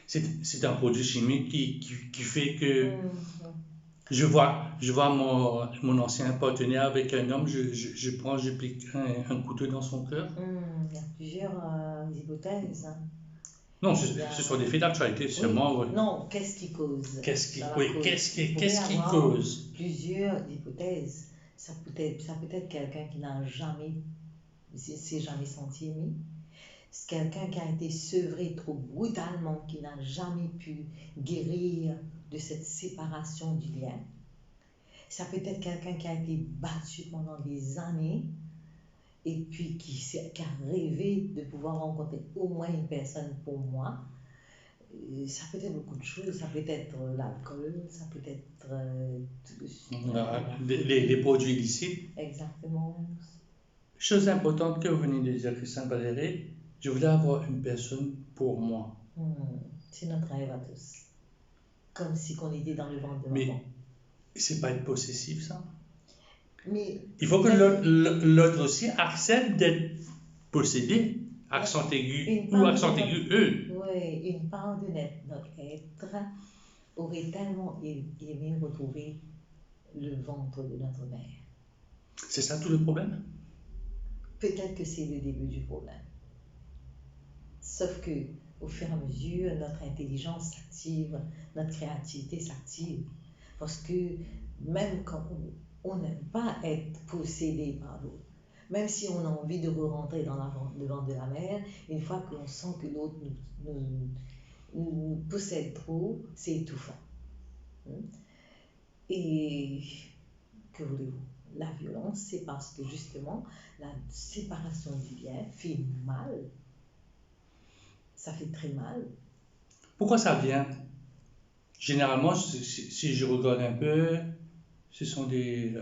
C'est un produit chimique qui fait que... Je vois mon ancien partenaire avec un homme, je pique un couteau dans son cœur. Il y a plusieurs hypothèses. Non, ce sont des faits d'actualité, seulement. Non, qu'est-ce qui cause? Qu'est-ce qui cause? Plusieurs hypothèses. Ça peut être quelqu'un qui s'est jamais senti aimé. C'est quelqu'un qui a été sevré trop brutalement, qui n'a jamais pu guérir de cette séparation du lien. Ça peut être quelqu'un qui a été battu pendant des années et puis qui a rêvé de pouvoir rencontrer au moins une personne pour moi. Ça peut être beaucoup de choses, ça peut être l'alcool, ça peut être Les produits illicites. exactement. Chose importante que vous venez de dire, Christian Valérie, je voulais avoir une personne pour moi. C'est notre rêve à tous. Comme si qu'on était dans le ventre de Mais maman. c'est pas être possessif, ça. Mais Il faut que l'autre aussi accepte d'être possédé, accent aigu ou accent aigu E. Oui, une part de notre être aurait tellement aimé retrouver le ventre de notre mère. C'est ça tout le problème? Peut-être que c'est le début du problème. Sauf que, au fur et à mesure, notre intelligence s'active, notre créativité s'active. Parce que même quand on n'aime pas être possédé par l'autre, même si on a envie de re-rentrer dans le ventre de la mère, une fois qu'on sent que l'autre nous possède trop, c'est étouffant. Et que voulez-vous? La violence, c'est parce que justement, la séparation du bien fait mal. Ça fait très mal. Pourquoi ça vient? Généralement, si je regarde un peu, ce sont des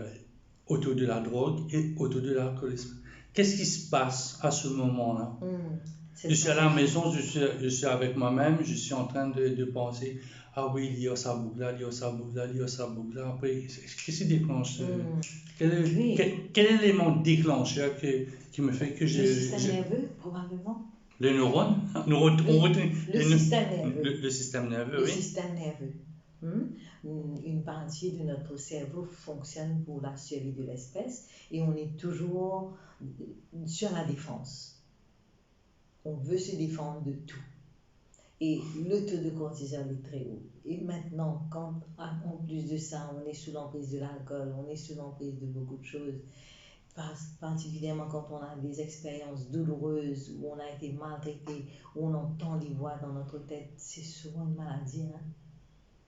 autour de la drogue et autour de l'alcoolisme. Qu'est-ce qui se passe à ce moment-là? Je suis à la maison, je suis avec moi-même, je suis en train de penser, ah oui, il y a ça boucle là, il y a ça boucle là, il y a ça boucle là. Après, qu'est-ce qui déclenche? Quel élément déclencheur qui me fait que Le système nerveux, probablement. Les neurones? Le système nerveux. Le système nerveux, Le oui. système nerveux. Une partie de notre cerveau fonctionne pour la survie de l'espèce et on est toujours sur la défense. On veut se défendre de tout. Et le taux de cortisol est très haut. Et maintenant, quand en plus de ça, on est sous l'emprise de l'alcool, on est sous l'emprise de beaucoup de choses, particulièrement quand on a des expériences douloureuses, où on a été maltraité, où on entend les voix dans notre tête, c'est souvent une maladie.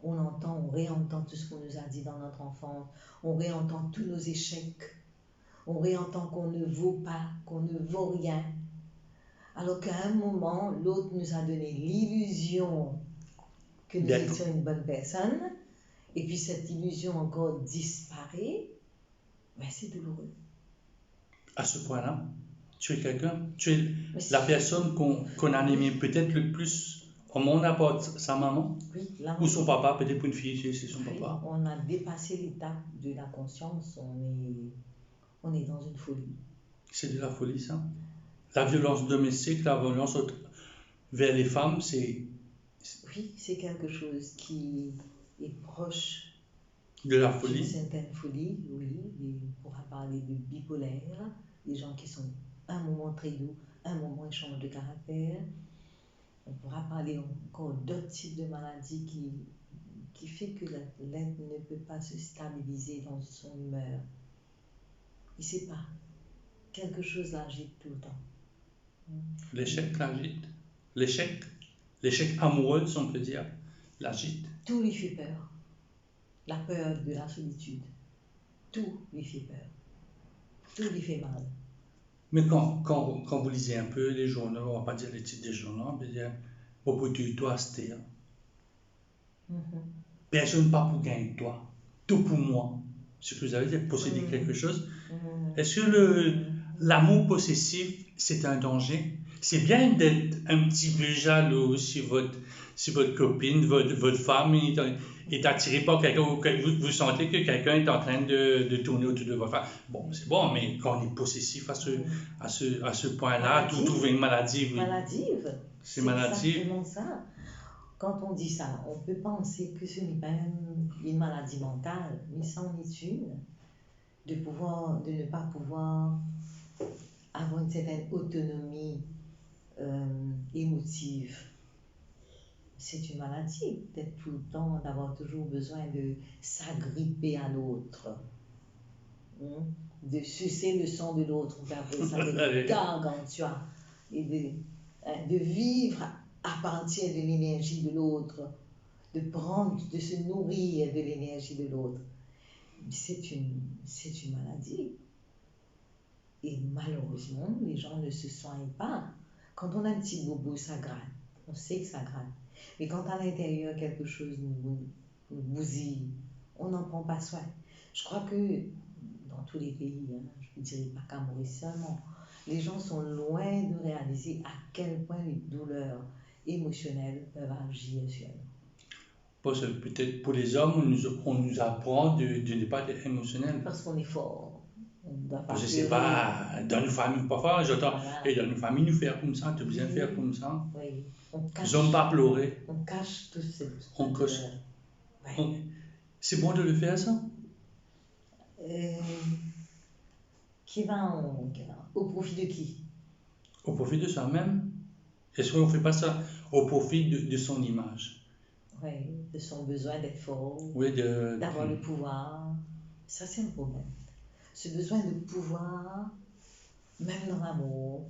On entend, on réentend tout ce qu'on nous a dit dans notre enfance, on réentend tous nos échecs, on réentend qu'on ne vaut pas, qu'on ne vaut rien. Alors qu'à un moment, l'autre nous a donné l'illusion que nous étions une bonne personne, et puis cette illusion encore disparaît, ben c'est douloureux. À ce point-là, tu es quelqu'un, tu es la personne qu'on a aimé peut-être le plus au monde à part sa maman, ou son papa, peut-être pour une fille, c'est son papa. On a dépassé l'étape de la conscience, on est dans une folie. C'est de la folie, ça. La violence domestique, la violence vers les femmes, c'est... Oui, c'est quelque chose qui est proche de la folie. Une certaine folie, oui. On pourra parler de bipolaire, des gens qui sont un moment très doux, un moment ils changent de caractère. On pourra parler encore d'autres types de maladies qui fait que l'être ne peut pas se stabiliser dans son humeur. Il ne sait pas. Quelque chose l'agite tout le temps. L'échec l'agite. L'échec amoureux, si on peut dire, l'agite. Tout lui fait peur. La peur de la solitude. Tout lui fait peur. Tout lui fait mal. Mais quand vous lisez un peu les journaux, on ne va pas dire les titres des journaux, on va dire propos de toi, c'était personne pas pour gagner toi, tout pour moi. Ce que vous avez dit, posséder quelque chose. Est-ce que l'amour possessif, c'est un danger? C'est bien d'être un petit peu jaloux si votre copine, votre femme est attirée par quelqu'un, ou que vous sentez que quelqu'un est en train de tourner autour de votre femme. Bon, c'est bon, mais quand on est possessif à ce point-là, tout trouver une maladie. Oui. Maladive. C'est maladive. C'est exactement ça. Quand on dit ça, on peut penser que ce n'est pas une maladie mentale, mais c'en est une. De ne pas pouvoir avoir une certaine autonomie émotive. C'est une maladie, d'être tout le temps, d'avoir toujours besoin de s'agripper à l'autre, de sucer le sang de l'autre, après ça, de gargantua, et de vivre à partir de l'énergie de l'autre, de se nourrir de l'énergie de l'autre. C'est une maladie. Et malheureusement, les gens ne se soignent pas. Quand on a un petit bobo, ça gratte. On sait que ça gratte. Mais quand à l'intérieur quelque chose nous bousille, on n'en prend pas soin. Je crois que dans tous les pays, hein, je ne dirais pas qu'à Maurice seulement, les gens sont loin de réaliser à quel point les douleurs émotionnelles peuvent agir sur nous. Parce que peut-être pour les hommes, on nous apprend de ne pas être émotionnel. Parce qu'on est fort. On ne doit pas Je ne sais pleurer. pas, dans nos familles, parfois, j'entends, Voilà. et dans nos familles, nous faire comme ça, tu as besoin de faire comme ça. Oui. On cache, Ils n'ont pas pleuré. on cache tout ce On cache. douleur. Ouais. C'est bon de le faire, ça? Qui va au profit de qui? Au profit de soi-même. Est-ce qu'on ne fait pas ça au profit de son image? Oui, de son besoin d'être fort, Oui, d'avoir le pouvoir. Ça, c'est un problème. Ce besoin de pouvoir, même dans l'amour,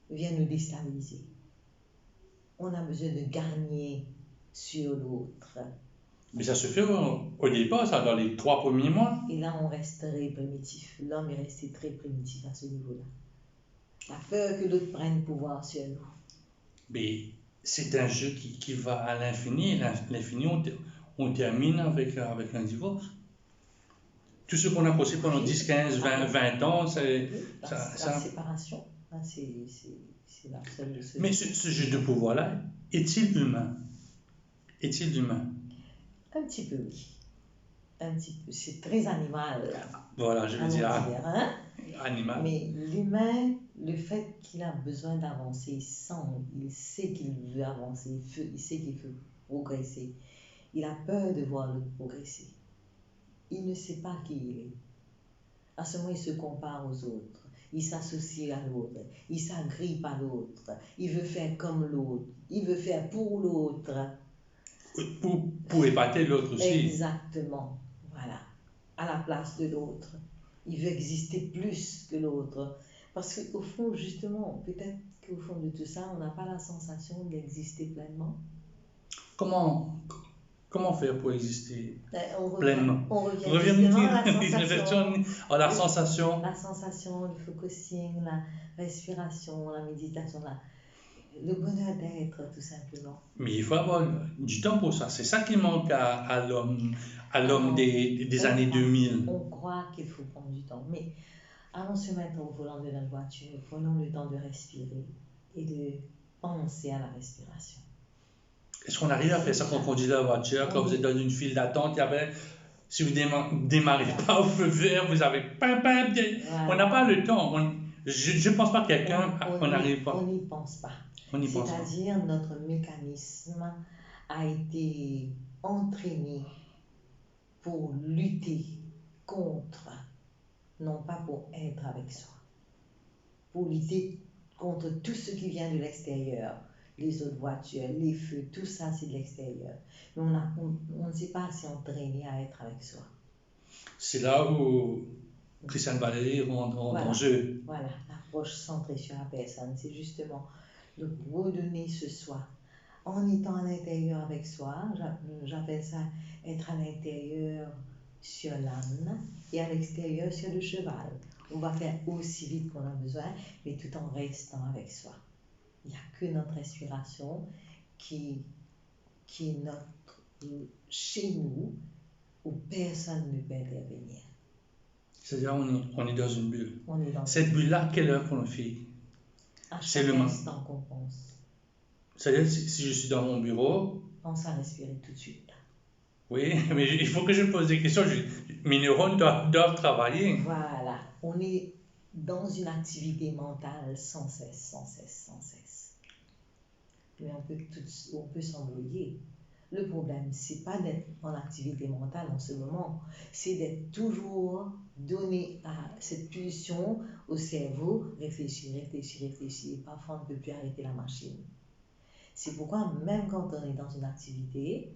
vient nous déstabiliser. On a besoin de gagner sur l'autre. Mais ça se fait au départ, ça, dans les 3 premiers mois. Et là, on reste très primitif. L'homme est resté très primitif à ce niveau-là. La peur que l'autre prenne pouvoir sur nous. Mais c'est un jeu qui va à l'infini. L'infini, on termine avec un divorce. Tout ce qu'on a passé pendant 10, 15, 20 ans, c'est... La séparation, hein, c'est la seule... Mais ce jeu de pouvoir-là, est-il humain? Est-il humain? Un petit peu, oui. Un petit peu. C'est très animal. Voilà, je veux dire, hein? animal. Mais l'humain, le fait qu'il a besoin d'avancer, il sait qu'il veut avancer, il sait qu'il veut progresser. Il a peur de voir l'autre progresser. Il ne sait pas qui il est. À ce moment, il se compare aux autres. Il s'associe à l'autre. Il s'agrippe à l'autre. Il veut faire comme l'autre. Il veut faire pour l'autre. Pour épater l'autre aussi. Exactement. Voilà. À la place de l'autre. Il veut exister plus que l'autre. Parce qu'au fond, justement, peut-être qu'au fond de tout ça, on n'a pas la sensation d'exister pleinement. Comment faire pour exister on pleinement? On revient justement à la sensation. La sensation, le focusing, la respiration, la méditation, le bonheur d'être, tout simplement. Mais il faut avoir du temps pour ça. C'est ça qui manque à l'homme des années 2000. On croit qu'il faut prendre du temps. Mais allons se mettre au volant de notre voiture, prenons le temps de respirer et de penser à la respiration. Est-ce qu'on arrive à faire ça quand on conduit la voiture, quand vous êtes dans une file d'attente, si vous ne démarrez pas au feu vert, vous avez... On n'a pas le temps. Je ne pense pas que quelqu'un... On n'arrive pas. On n'y pense pas. C'est-à-dire notre mécanisme a été entraîné pour lutter contre, non pas pour être avec soi, pour lutter contre tout ce qui vient de l'extérieur. Les autres voitures, les feux, tout ça c'est de l'extérieur. Mais on ne s'est pas assez entraîné à être avec soi. C'est là où Christiane Valéry rentre en jeu. Voilà, l'approche centrée sur la personne, c'est justement de redonner ce soi. En étant à l'intérieur avec soi, j'appelle ça être à l'intérieur sur l'âne et à l'extérieur sur le cheval. On va faire aussi vite qu'on a besoin, mais tout en restant avec soi. Il n'y a que notre respiration qui est chez nous, où personne ne peut intervenir. C'est-à-dire on est dans une bulle. On est dans cette bulle-là, quelle heure qu'on le fait? À chaque instant qu'on pense. C'est-à-dire si je suis dans mon bureau... Pense à respirer tout de suite. Oui, mais il faut que je pose des questions. Mes neurones doivent travailler. Voilà, on est dans une activité mentale sans cesse. Mais on peut s'embrouiller. Le problème, c'est pas d'être en activité mentale en ce moment, c'est d'être toujours donné à cette pulsion au cerveau, réfléchir. Parfois, on ne peut plus arrêter la machine. C'est pourquoi, même quand on est dans une activité,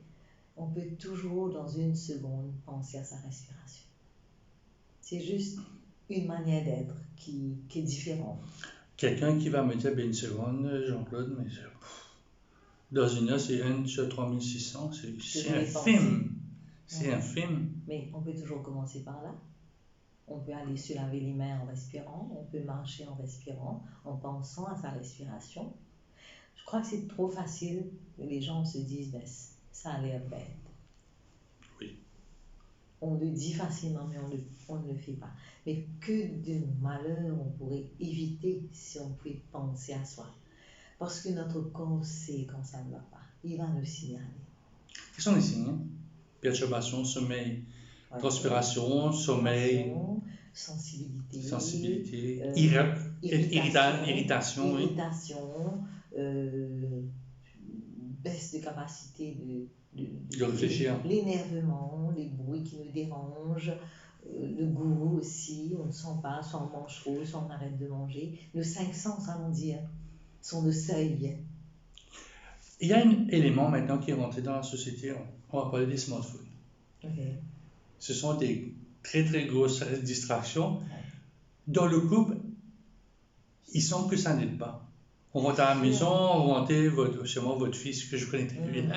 on peut toujours, dans une seconde, penser à sa respiration. C'est juste une manière d'être qui est différente. Quelqu'un qui va me dire, une seconde, Jean-Claude, mais dans une heure, c'est 1 sur 3600, c'est infime. C'est infime. Mais on peut toujours commencer par là. On peut aller se laver les mains en respirant, on peut marcher en respirant, en pensant à sa respiration. Je crois que c'est trop facile que les gens se disent, ben, ça a l'air bête. Oui. On le dit facilement, mais on ne le fait pas. Mais que de malheur on pourrait éviter si on pouvait penser à soi. Parce que notre corps sait quand ça ne va pas. Il va nous signaler. Quels sont les signes? Perturbation, sommeil, Voilà. transpiration, sommeil, Sensibilité, sensibilité, irritation, irritation, baisse de capacité de réfléchir. l'énervement, les bruits qui nous dérangent, le goût aussi, on ne sent pas, soit on mange trop, soit on arrête de manger. Nos 5 sens, allons dire, sont nos seuils. Il y a un élément maintenant qui est rentré dans la société, on va parler des smartphones. Okay. Ce sont des très très grosses distractions. Dans le couple, il semble que ça n'aide pas. On rentre à la maison, on rentre chez moi, votre fils que je connais très bien,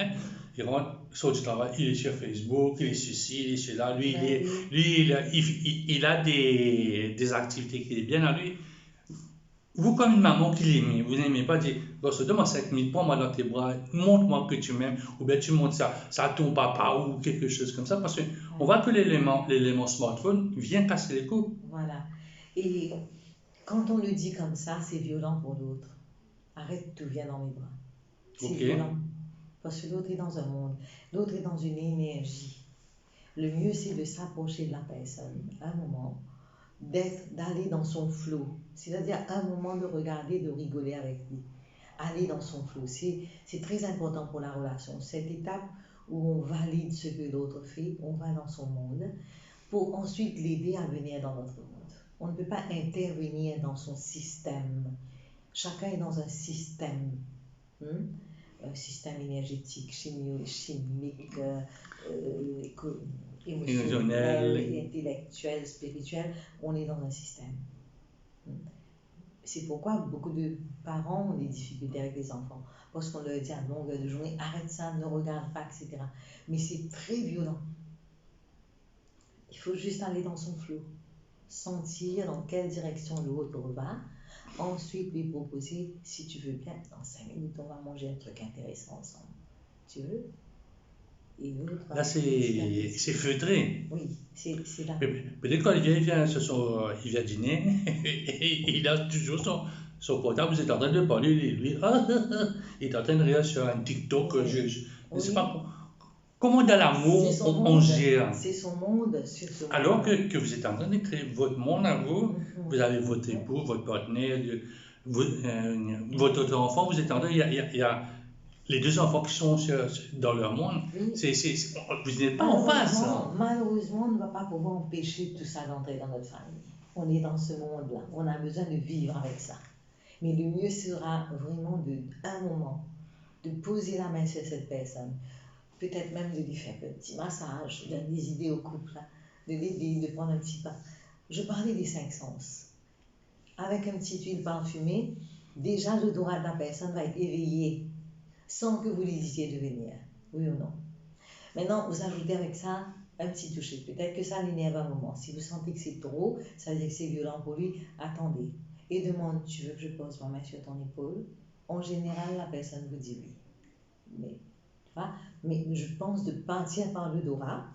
il rentre, sort du travail, il est sur Facebook, il est sur ci, il est sur là, lui, il a des activités qui est bien à lui. Vous, comme une maman qui l'aimez, vous n'aimez pas dire, gosse, donne-moi 5 minutes, prends-moi dans tes bras, montre-moi que tu m'aimes, ou bien tu montres ça à ton papa ou quelque chose comme ça, parce qu'on voit que l'élément smartphone vient casser les coups. Voilà. Et quand on le dit comme ça, c'est violent pour l'autre. Arrête, tout vient dans mes bras. C'est violent. Parce que l'autre est dans un monde, l'autre est dans une énergie. Le mieux, c'est de s'approcher de la personne à un moment, d'aller dans son flow. C'est-à-dire à un moment de regarder, de rigoler avec lui. Aller dans son flow. C'est très important pour la relation. Cette étape où on valide ce que l'autre fait, on va dans son monde, pour ensuite l'aider à venir dans notre monde. On ne peut pas intervenir dans son système. Chacun est dans un système. Un système énergétique, chimique, émotionnel, intellectuel, spirituel. On est dans un système. C'est pourquoi beaucoup de parents ont des difficultés avec les enfants. Parce qu'on leur dit à longueur de journée, arrête ça, ne regarde pas, etc. Mais c'est très violent. Il faut juste aller dans son flot, sentir dans quelle direction l'autre va. Ensuite, lui proposer, si tu veux bien, dans 5 minutes, on va manger un truc intéressant ensemble. Tu veux? Et l'autre... Là, c'est feutré. Oui, c'est là. Peut-être quand il vient dîner, et il a toujours son portable, vous êtes en train de parler, lui, il est en train de rire sur un TikTok, je ne sais pas comment dans l'amour on gère. C'est son monde sur ce monde. Alors que vous êtes en train de créer votre monde à vous, vous avez votre époux, votre partenaire, votre autre enfant, vous êtes en train, il y a les 2 enfants qui sont dans leur monde, vous n'êtes pas en face. Malheureusement, on ne va pas pouvoir empêcher tout ça d'entrer dans notre famille. On est dans ce monde-là, on a besoin de vivre avec ça. Mais le mieux sera vraiment un moment, de poser la main sur cette personne, peut-être même de lui faire un petit massage, de donner des idées au couple, de l'aider, de prendre un petit pas. Je parlais des 5 sens. Avec un petit huile parfumée, déjà l'odorat de la personne va être éveillé, sans que vous lui disiez de venir, oui ou non. Maintenant, vous ajoutez avec ça un petit toucher. Peut-être que ça l'énerve un moment. Si vous sentez que c'est trop, ça veut dire que c'est violent pour lui, attendez. Et demande, tu veux que je pose ma main sur ton épaule? En général, la personne vous dit oui. Mais je pense de partir par l'odorat,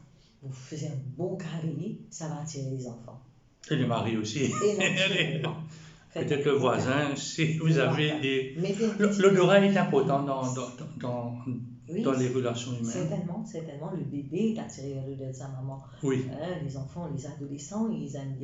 vous faites un bon carré, ça va attirer les enfants. Et le mari aussi. Et naturellement. Peut-être le voisin, si vous avez des... L'odorat est important dans les relations humaines. Certainement. Le bébé est attiré vers l'odeur de sa maman. Oui. Les enfants, les adolescents, ils aiment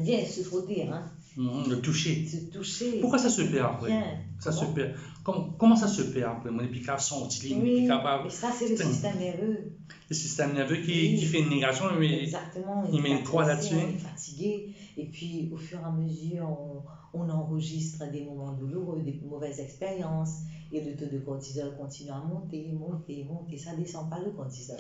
bien se frotter. Le toucher. Se toucher. Pourquoi ça se perd après? Se perd. Comment ça se perd après? On est plus capable de sentir, plus capable... Mais ça, c'est le système nerveux. Le système nerveux qui fait une négation, mais exactement, il met une croix là-dessus. On est fatigué, et puis au fur et à mesure, on enregistre des moments douloureux, des mauvaises expériences, et le taux de cortisol continue à monter, ça ne descend pas le cortisol.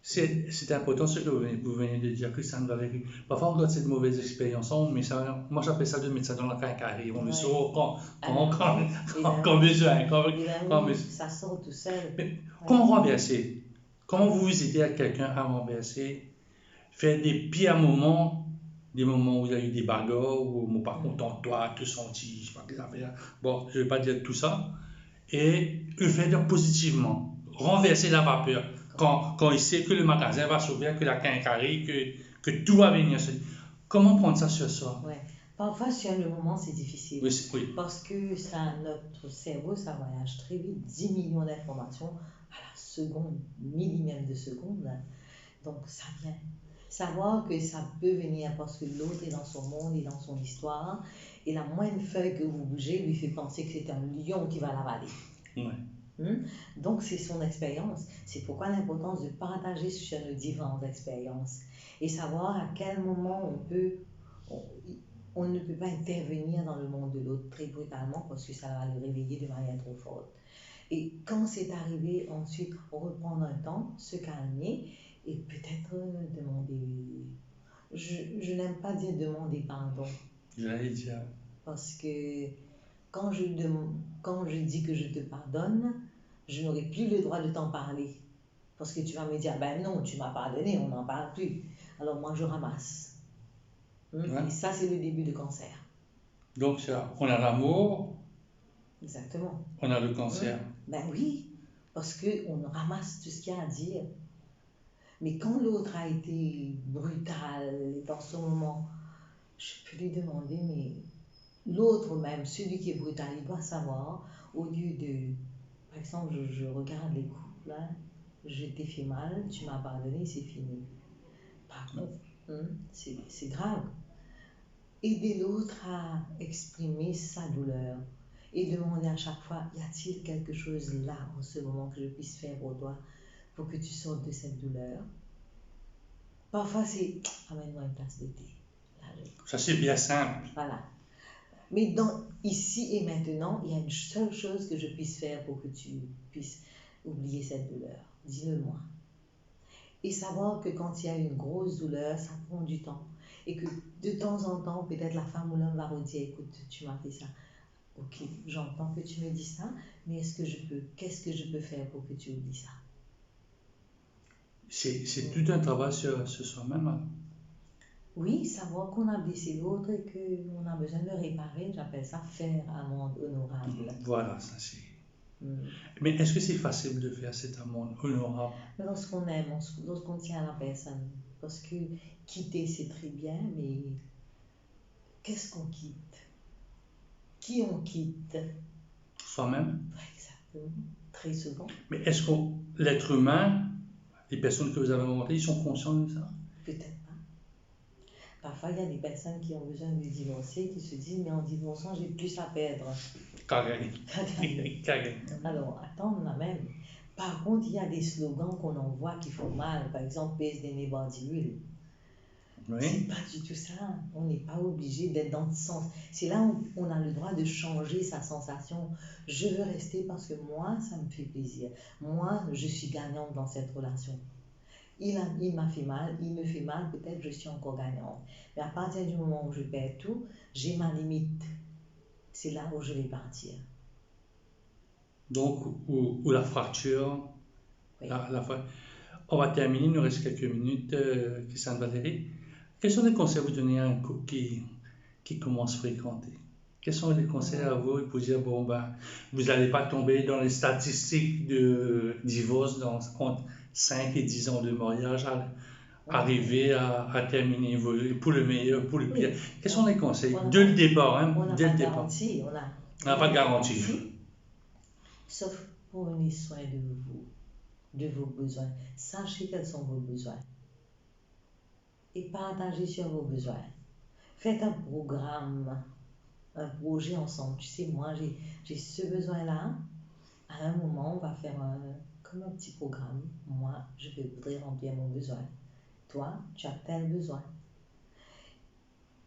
C'est important ce que vous venez de dire, Christiane Valérie. Parfois, on a cette mauvaise expérience, mais moi j'appelle ça de mettre ça dans la carré. On le sort quand besoin. Ça sort tout seul. Comment renverser? Comment vous aidez à quelqu'un à renverser? Faire des pires moments des moments où il y a eu des bagarres, où mon pas content de toi, te senti, je sais pas quelle affaire. Bon, je vais pas dire tout ça. Et le faire positivement, renverser la vapeur. Quand il sait que le magasin va s'ouvrir, que la quincaillerie, que tout va venir. Comment prendre ça sur soi? Ouais. Parfois, sur le moment, c'est difficile. Oui, oui. Parce que ça, notre cerveau, ça voyage très vite. 10 millions d'informations à la seconde, millimètre de seconde. Donc, ça vient. Savoir que ça peut venir parce que l'autre est dans son monde et dans son histoire. Et la moindre feuille que vous bougez lui fait penser que c'est un lion qui va l'avaler. Ouais. Donc, c'est son expérience. C'est pourquoi l'importance de partager sur nos différentes expériences et savoir à quel moment on ne peut pas intervenir dans le monde de l'autre très brutalement parce que ça va le réveiller de manière trop forte. Et quand c'est arrivé, ensuite, reprendre un temps, se calmer et peut-être demander. Je n'aime pas dire demander pardon. J'allais dire. Parce que quand je dis que je te pardonne, je n'aurai plus le droit de t'en parler. Parce que tu vas me dire, ben non, tu m'as pardonné, on n'en parle plus. Alors moi, je ramasse. Ouais. Et ça, c'est le début du cancer. Donc, on a l'amour. Exactement. On a le cancer. Ben oui, parce qu'on ramasse tout ce qu'il y a à dire. Mais quand l'autre a été brutal dans ce moment, je peux lui demander, mais l'autre même, celui qui est brutal, il doit savoir, au lieu de, par exemple, je regarde les couples, là, je t'ai fait mal, tu m'as pardonné, c'est fini. Par contre, c'est grave. Aider l'autre à exprimer sa douleur et demander à chaque fois, y a-t-il quelque chose là en ce moment que je puisse faire pour toi pour que tu sortes de cette douleur? Parfois c'est, amène-moi une tasse de thé. Ça c'est bien simple. Voilà. Mais ici et maintenant, il y a une seule chose que je puisse faire pour que tu puisses oublier cette douleur. Dis-le-moi. Et savoir que quand il y a une grosse douleur, ça prend du temps. Et que de temps en temps, peut-être la femme ou l'homme va redire, écoute, tu m'as fait ça. Ok, j'entends que tu me dis ça, mais qu'est-ce que je peux faire pour que tu oublies ça? C'est tout un travail sur soi-même. Hein. Oui, savoir qu'on a blessé l'autre et qu'on a besoin de réparer, j'appelle ça faire amende honorable. Voilà, ça c'est. Mais est-ce que c'est facile de faire cette amende honorable? Lorsqu'on aime, lorsqu'on tient à la personne. Parce que quitter, c'est très bien, mais qu'est-ce qu'on quitte? Qui on quitte? Soi-même. Exactement, très souvent. Mais est-ce que l'être humain, les personnes que vous avez rencontrées, ils sont conscients de ça? Peut-être pas. Parfois, il y a des personnes qui ont besoin de divorcer, qui se disent, mais en divorçant, j'ai plus à perdre. Alors, attends, on a même. Par contre, il y a des slogans qu'on envoie qui font mal. Par exemple, pèse des d'huile. Oui. C'est pas du tout ça. On n'est pas obligé d'être dans le sens. C'est là où on a le droit de changer sa sensation. Je veux rester parce que moi, ça me fait plaisir. Moi, je suis gagnante dans cette relation. Il m'a fait mal, il me fait mal, peut-être je suis encore gagnante. Mais à partir du moment où je perds tout, j'ai ma limite. C'est là où je vais partir. Donc, où la fracture, oui. On va terminer, il nous reste quelques minutes, Christiane Valérie. Quels sont les conseils que vous donnez à un couple qui commence à fréquenter? Quels sont les conseils à vous pour dire, bon, ben, vous n'allez pas tomber dans les statistiques de divorce entre 5 et 10 ans de mariage, arriver à terminer pour le meilleur, pour le pire. Oui. Quels sont les conseils dès le départ? Hein, on n'a pas de garantie. On n'a pas de garantie. Sauf prenez soin de vous, de vos besoins. Sachez quels sont vos besoins. Et partagez sur vos besoins. Faites un programme, un projet ensemble. Tu sais, moi, j'ai ce besoin-là. À un moment, on va faire comme un petit programme. Moi, je voudrais remplir mon besoin. Toi, tu as tel besoin.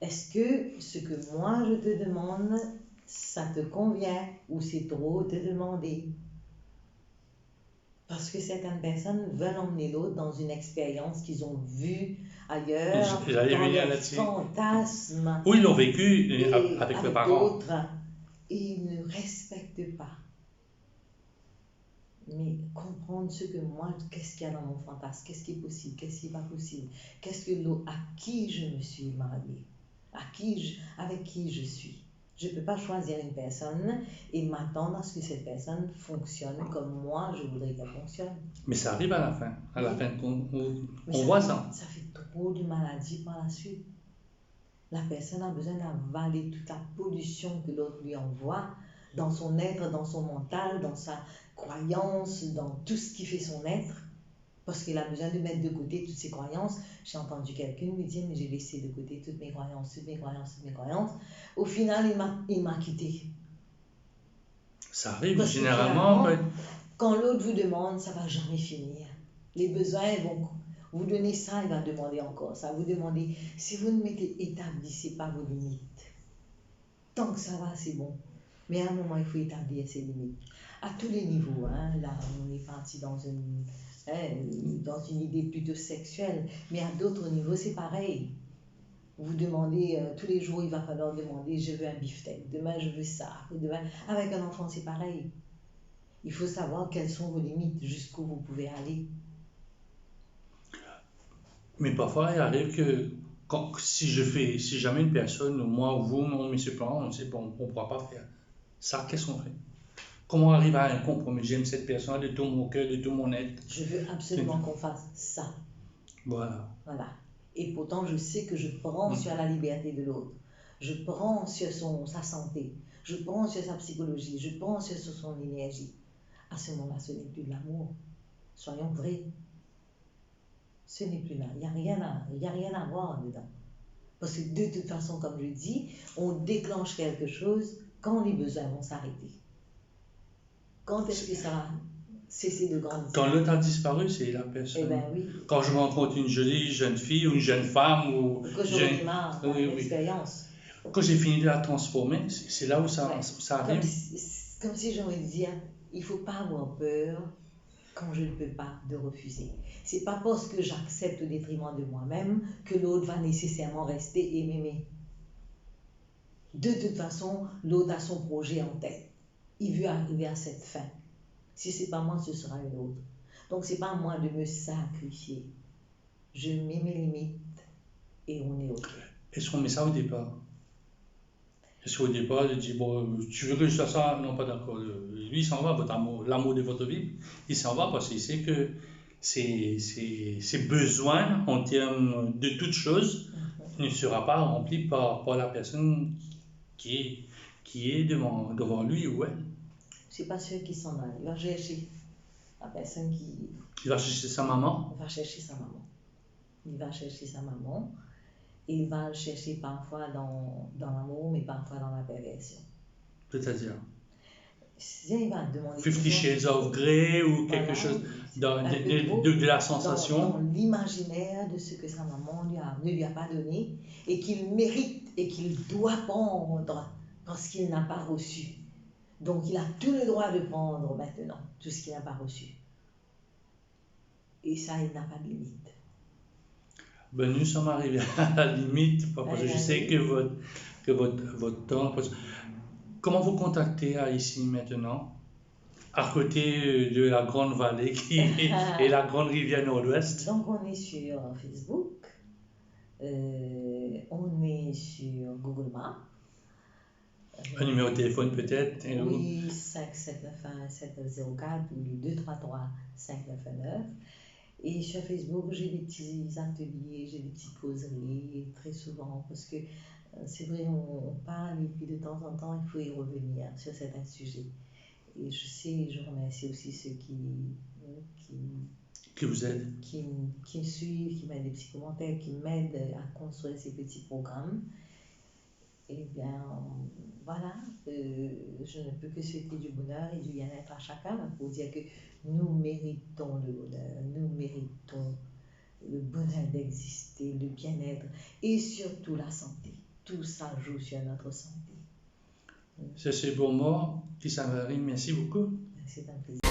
Est-ce que ce que moi, je te demande, ça te convient ou c'est trop te demander? Parce que certaines personnes veulent emmener l'autre dans une expérience qu'ils ont vue ailleurs, dans leur fantasme. Ou ils l'ont vécu avec leurs parents. Et ils ne respectent pas. mais comprendre ce que moi, qu'est-ce qu'il y a dans mon fantasme, qu'est-ce qui est possible, qu'est-ce qui n'est pas possible, qu'est-ce que l'autre, à qui je me suis mariée, avec qui je suis. Je ne peux pas choisir une personne et m'attendre à ce que cette personne fonctionne comme moi je voudrais qu'elle fonctionne. Mais ça arrive à la fin. À la Oui. fin, Mais on voit ça. Ça fait trop de maladies par la suite. La personne a besoin d'avaler toute la pollution que l'autre lui envoie dans son être, dans son mental, dans sa croyance, dans tout ce qui fait son être. Parce qu'il a besoin de mettre de côté toutes ses croyances. J'ai entendu quelqu'un me dire, mais j'ai laissé de côté toutes mes croyances, toutes mes croyances, toutes mes croyances. Au final, il m'a quitté. Ça arrive Parce que généralement. quand l'autre vous demande, ça ne va jamais finir. Les besoins vont vous donner ça, il va demander encore ça. Vous demandez, si vous ne établissez pas vos limites, tant que ça va, c'est bon. Mais à un moment, il faut établir ses limites. À tous les niveaux, hein. Là, on est parti dans une idée plutôt sexuelle. Mais à d'autres niveaux, c'est pareil. Vous demandez, tous les jours, il va falloir demander, je veux un beefsteak, demain, je veux ça. Demain, avec un enfant, c'est pareil. Il faut savoir quelles sont vos limites, jusqu'où vous pouvez aller. Mais parfois, il arrive que si jamais une personne, moi ou vous, on met ce plan, on sait bon, on ne pourra pas faire ça, qu'est-ce qu'on fait? Comment arriver à un compromis? J'aime cette personne de tout mon cœur, de tout mon être. Je veux absolument qu'on fasse ça. Voilà. Voilà. Et pourtant, je sais que je prends sur la liberté de l'autre. Je prends sur sa santé. Je prends sur sa psychologie. Je prends sur son énergie. À ce moment-là, ce n'est plus de l'amour. Soyons vrais. Ce n'est plus là. Il n'y a rien à voir dedans. Parce que de toute façon, comme je dis, on déclenche quelque chose quand les besoins vont s'arrêter. Quand est-ce que ça va cesser de grandir? Quand l'autre a disparu, c'est la personne. Eh bien oui. Quand je rencontre une jolie jeune fille ou une jeune femme ou que j'aurais marre l'expérience. Quand j'ai fini de la transformer, c'est là où ça arrive. Comme si j'aurais dit, il ne faut pas avoir peur quand je ne peux pas de refuser. C'est pas parce que j'accepte au détriment de moi-même que l'autre va nécessairement rester et m'aimer. De toute façon, l'autre a son projet en tête. Il veut arriver à cette fin. Si ce n'est pas moi, ce sera une autre. Donc, ce n'est pas à moi de me sacrifier. Je mets mes limites et on est OK. Est-ce qu'on met ça au départ? Est-ce qu'au départ, il dit, bon, tu veux que je fasse ça? Non, pas d'accord. Lui, il s'en va, l'amour de votre vie, il s'en va parce qu'il sait que ses besoins en termes de toute chose ne sera pas rempli par la personne qui est devant lui ou elle. C'est pas sûr qu'il s'en aille. Il va chercher la personne qui... Il va chercher sa maman? Il va chercher sa maman. Il va chercher sa maman. Et il va le chercher parfois dans l'amour, mais parfois dans la perversion. C'est-à-dire? Il va demander... 50 Shades of Grey ou quelque chose de la sensation. Dans l'imaginaire de ce que sa maman ne lui a pas donné et qu'il mérite et qu'il doit prendre parce qu'il n'a pas reçu. Donc il a tout le droit de prendre maintenant tout ce qu'il n'a pas reçu. Et ça, il n'a pas de limite. Ben, nous sommes arrivés à la limite, parce que je sais que votre temps... Comment vous contactez ici maintenant, à côté de la grande vallée et la grande rivière Nord-Ouest? Donc on est sur Facebook, on est sur Google Maps. Un numéro de téléphone peut-être? Oui, 5791-704 ou 233-599. Et sur Facebook, j'ai des petits ateliers, j'ai des petites causeries, très souvent, parce que c'est vrai, on parle et puis de temps en temps, il faut y revenir sur certains sujets. Et je remercie aussi ceux qui vous aident, qui me suivent, qui mettent des petits commentaires, qui m'aident à construire ces petits programmes. Eh bien, voilà, je ne peux que souhaiter du bonheur et du bien-être à chacun pour dire que nous méritons le bonheur, nous méritons le bonheur d'exister, le bien-être et surtout la santé. Tout ça joue sur notre santé. C'est ce beau mot qui s'en va. Merci beaucoup. C'est un plaisir.